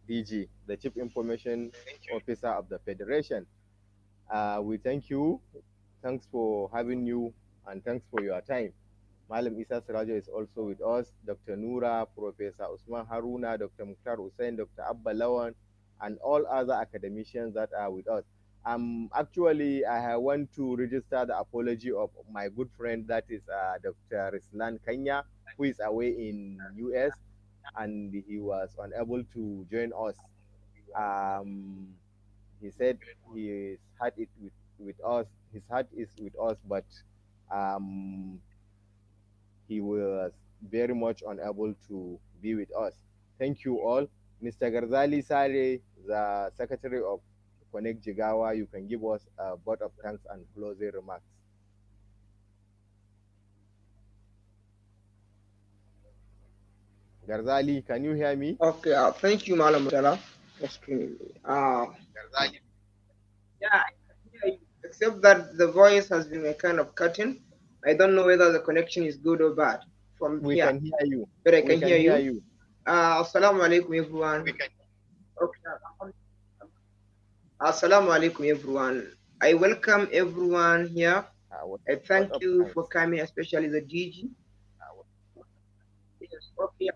DG, the Chief Information Officer of the Federation. We thank you. Thanks for having you and thanks for your time. Malam Isa Sirajo is also with us, Dr. Noura, Professor Usman Haruna, Dr. Mukhtar Hussain, Dr. Abba Lawan, and all other academicians that are with us. Actually, I want to register the apology of my good friend, that is Dr. Rislan Kanya, who is away in US, and he was unable to join us. He said his heart is with us. His heart is with us, but he was very much unable to be with us. Thank you all. Mr. Garzali Sare, the Secretary of Connect Jigawa, you can give us a vote of thanks and closing remarks. Garzali, can you hear me? Okay, thank you, Malam Mutala, for screening me. Yeah, I can hear you, except that the voice has been a kind of cutting. I don't know whether the connection is good or bad from We here. can hear you. But I We can hear you. Assalamu alaikum, everyone. Okay. Assalamu alaikum, everyone. I welcome everyone here. I thank you for coming, especially the DG. Yes, okay.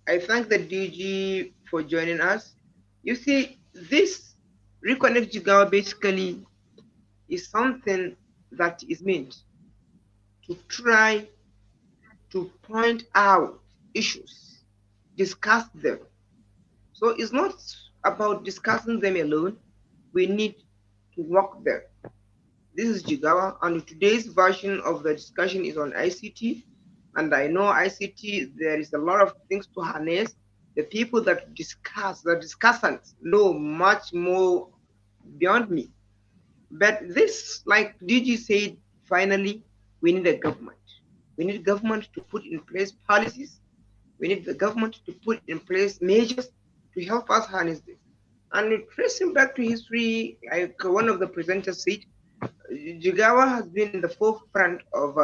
I thank the DG for joining us. You see, this Reconnect Jigawa basically is something that is meant to try to point out issues, discuss them. So it's not about discussing them alone. We need to work them. This is Jigawa, and today's version of the discussion is on ICT. And I know ICT, there is a lot of things to harness. The people that discuss, the discussants, know much more beyond me. But this, like DG said, finally, we need a government. We need government to put in place policies. We need the government to put in place measures to help us harness this. And tracing back to history, like one of the presenters said, Jigawa has been in the forefront of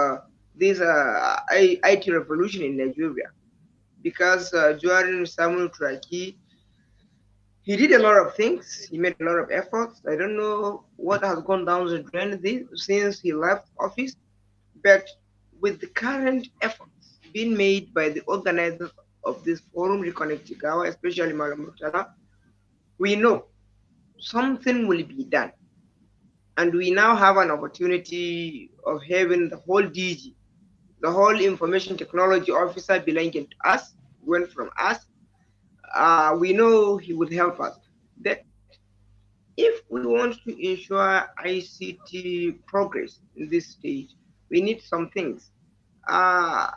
this IT revolution in Nigeria, because during Samuel Turaki, he did a lot of things. He made a lot of efforts. I don't know what has gone down the drain since he left office, but with the current efforts being made by the organizers of this forum, Reconnect Jigawa, especially Malam Murtala, we know something will be done. And we now have an opportunity of having the whole DG, the whole information technology officer belonging to us, went from us. We know he would help us. That if we want to ensure ICT progress in this stage, we need some things. I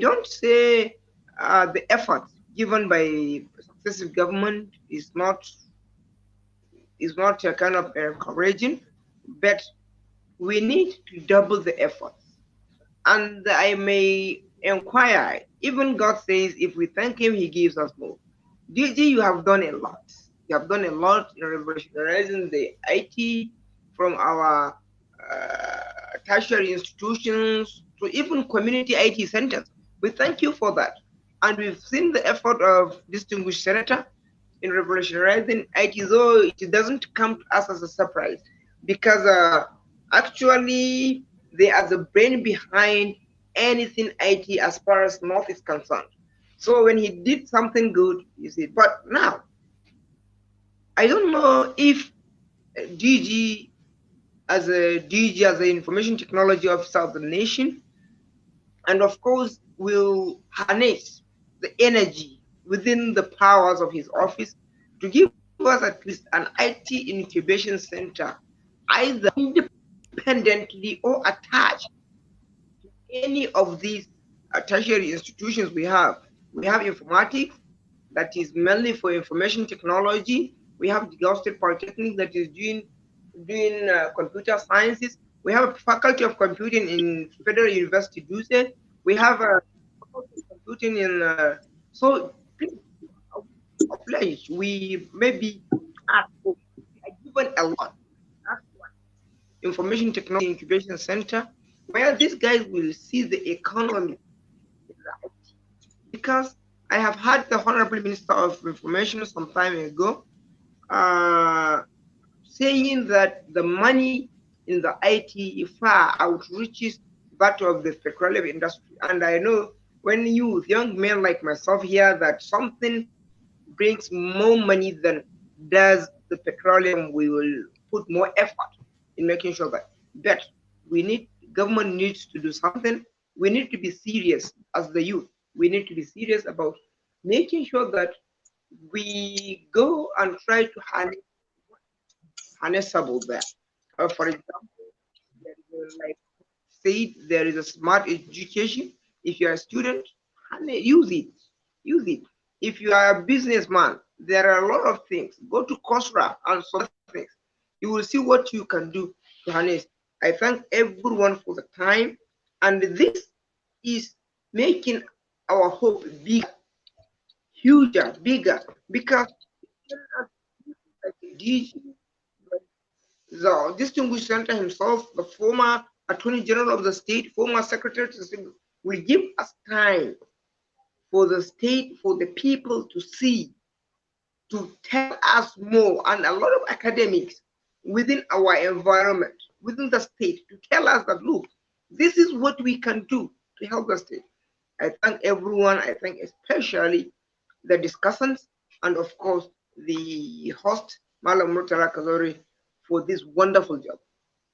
don't say the efforts given by successive government is not a kind of encouraging, but we need to double the efforts. And I may inquire, even God says, if we thank Him, He gives us more. DG, you have done a lot. You have done a lot in revolutionizing the IT from our tertiary institutions to even community IT centers. We thank you for that. And we've seen the effort of distinguished senator in revolutionizing IT, though it doesn't come to us as a surprise, because actually they are the brain behind anything IT as far as North is concerned. So when he did something good, you see, but now, I don't know if DG, as an information technology officer of the nation, and of course will harness the energy within the powers of his office to give us at least an IT incubation center, either independently or attached to any of these tertiary institutions we have. We have informatics, that is mainly for information technology. We have the Jigawa State Polytechnic that is doing computer sciences. We have a faculty of computing in Federal University Duse. We have a faculty of computing in so obliged. We maybe are given a lot. That's why Information Technology Incubation Center, where these guys will see the economy. Because I have had the Honorable Minister of Information some time ago saying that the money in the IT far outreaches that of the petroleum industry. And I know when young men like myself hear that something brings more money than does the petroleum, we will put more effort in making sure that. But government needs to do something. We need to be serious as the youth. We need to be serious about making sure that we go and try to harnessable there. For example, like said, there is a smart education. If you are a student, use it. Use it. If you are a businessman, there are a lot of things. Go to Coursera and some things. You will see what you can do to harness. I thank everyone for the time, and this is making our hope bigger, huger, bigger, because the distinguished senator himself, the former Attorney General of the state, former Secretary to the state, will give us time for the state, for the people to see, to tell us more, and a lot of academics within our environment, within the state, to tell us that, look, this is what we can do to help the state. I thank everyone. I thank especially the discussants, and of course, the host, Malam Murtala Kazori, for this wonderful job.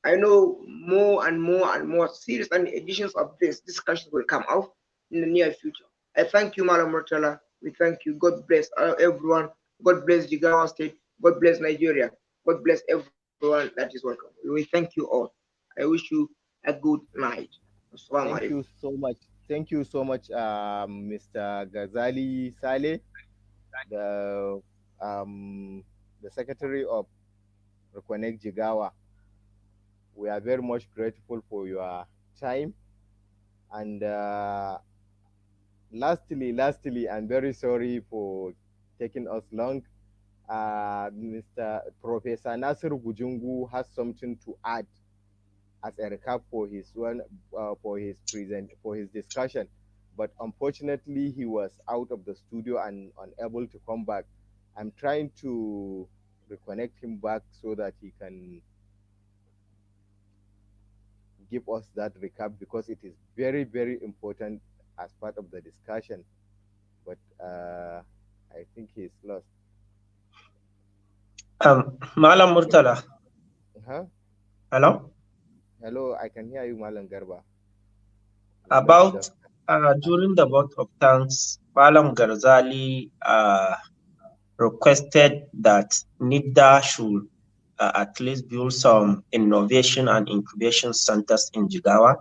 I know more and more and more series and editions of this discussion will come out in the near future. I thank you, Malam Murtala. We thank you. God bless everyone. God bless Jigawa State. God bless Nigeria. God bless everyone that is welcome. We thank you all. I wish you a good night. Thank you so much. Thank you so much, Mr. Ghazali Saleh, the Secretary of Reconnect Jigawa. We are very much grateful for your time. And lastly, I'm very sorry for taking us long. Mr. Professor Nasir Bujungu has something to add as a recap for his discussion, but unfortunately he was out of the studio and unable to come back. I'm trying to reconnect him back so that he can give us that recap, because it is very, very important as part of the discussion. But I think he's lost. Malam Murtala. Huh? Hello? Hello, I can hear you, Malam Garba. About during the vote of thanks, Malam Garzali requested that NIDA should at least build some innovation and incubation centers in Jigawa.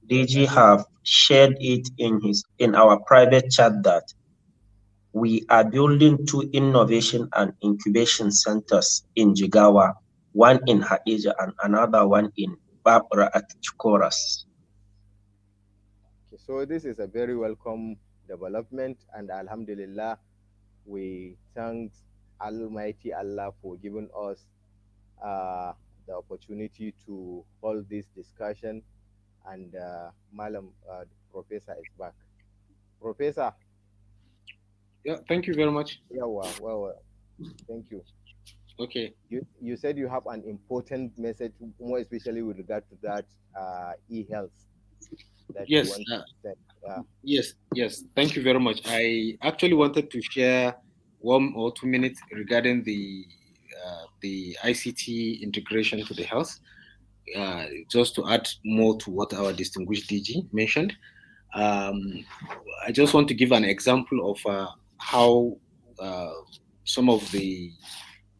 DG have shared it in our private chat that we are building 2 innovation and incubation centers in Jigawa, one in Hadija and another one in Babra at Chikoras. Okay, so this is a very welcome development, and Alhamdulillah, we thank Almighty Allah for giving us the opportunity to hold this discussion, and Malam Professor is back. Professor. Yeah, thank you very much. Yeah, well, thank you. Okay. You said you have an important message, more especially with regard to that e-health. Yes. Yes. Thank you very much. I actually wanted to share 1 or 2 minutes regarding the ICT integration to the health, just to add more to what our distinguished DG mentioned. I just want to give an example of how some of the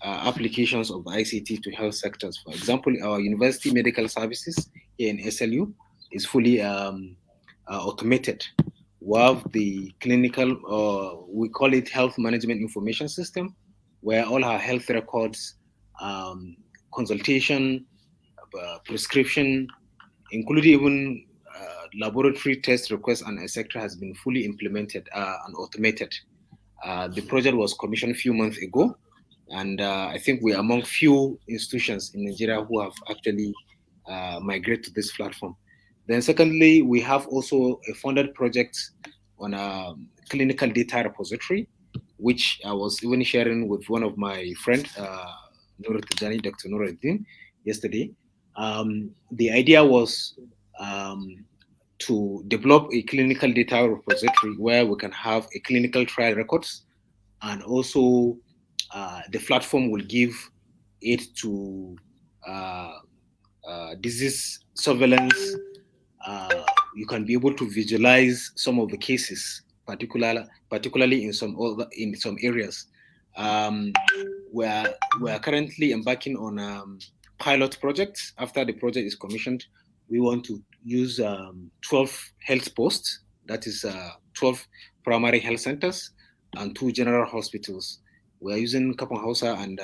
applications of ICT to health sectors. For example, our university medical services here in SLU is fully automated. We have the clinical, we call it health management information system, where all our health records, consultation, prescription, including even laboratory test requests and etc. has been fully implemented and automated. The project was commissioned a few months ago, and I think we are among few institutions in Nigeria who have actually migrate to this platform. Then secondly, we have also a funded project on a clinical data repository, which I was even sharing with one of my friends, Dr. Nuruddin, yesterday. The idea was to develop a clinical data repository where we can have a clinical trial records, and also the platform will give it to disease surveillance. You can be able to visualize some of the cases, particularly in some areas. We're currently embarking on pilot projects. After the project is commissioned, we want to use 12 health posts, that is 12 primary health centers and 2 general hospitals. We're using Kapong Hausa and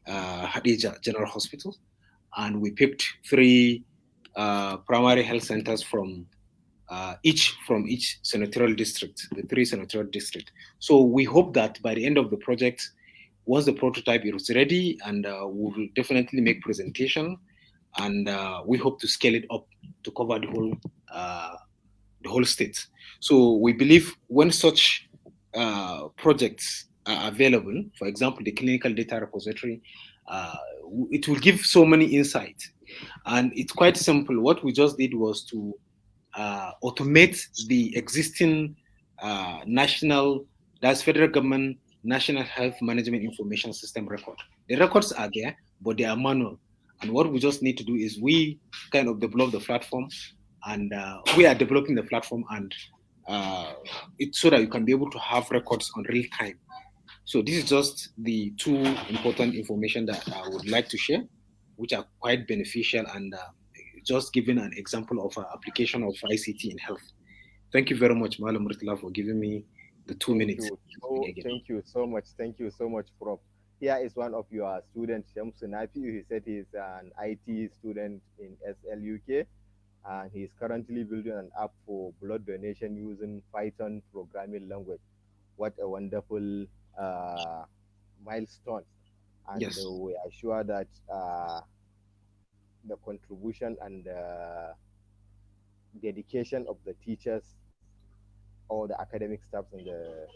Hadija General Hospital, and we picked 3 primary health centers from each senatorial district, the 3 senatorial districts. So we hope that by the end of the project, once the prototype is ready, and we will definitely make presentation, and we hope to scale it up to cover the whole state. So we believe when such projects are available, for example, the clinical data repository, it will give so many insights. And it's quite simple. What we just did was to automate the existing national, that's federal government National Health Management Information System record. The records are there, but they are manual. And what we just need to do is we kind of develop the platform, and we are developing the platform, and it's so that you can be able to have records on real time. So this is just the 2 important information that I would like to share, which are quite beneficial, and just giving an example of application of ICT in health. Thank you very much, Malam Murtala, for giving me the 2 minutes. Thank you so much. Thank you so much, Prof. Here is one of your students, Shamsu Nafi. He said he's an IT student in SLUK, and he's currently building an app for blood donation using Python programming language. What a wonderful milestone. And yes, we are sure that the contribution and dedication of the teachers or the academic staff in the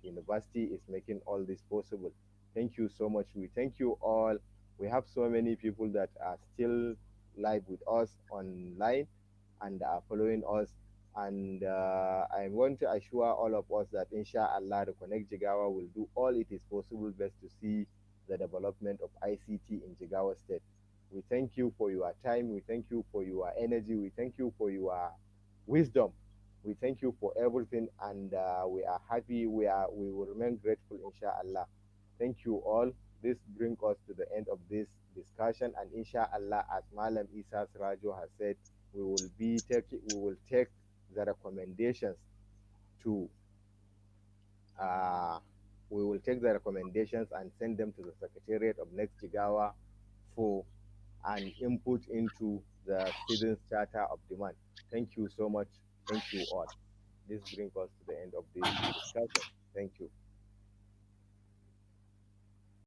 university is making all this possible. Thank you so much. We thank you all. We have so many people that are still live with us online and are following us. And I want to assure all of us that inshallah the Connect Jigawa will do all it is possible best to see the development of ICT in Jigawa State. We thank you for your time. We thank you for your energy. We thank you for your wisdom. We thank you for everything, and we are happy. We will remain grateful, inshallah. Thank you all. This brings us to the end of this discussion, and inshallah, as Malam Isa Rajo has said, we will take the recommendations to we will take the recommendations and send them to the Secretariat of Next Jigawa for an input into the Students' Charter of Demand. Thank you so much. Thank you all. This brings us to the end of this discussion. Thank you.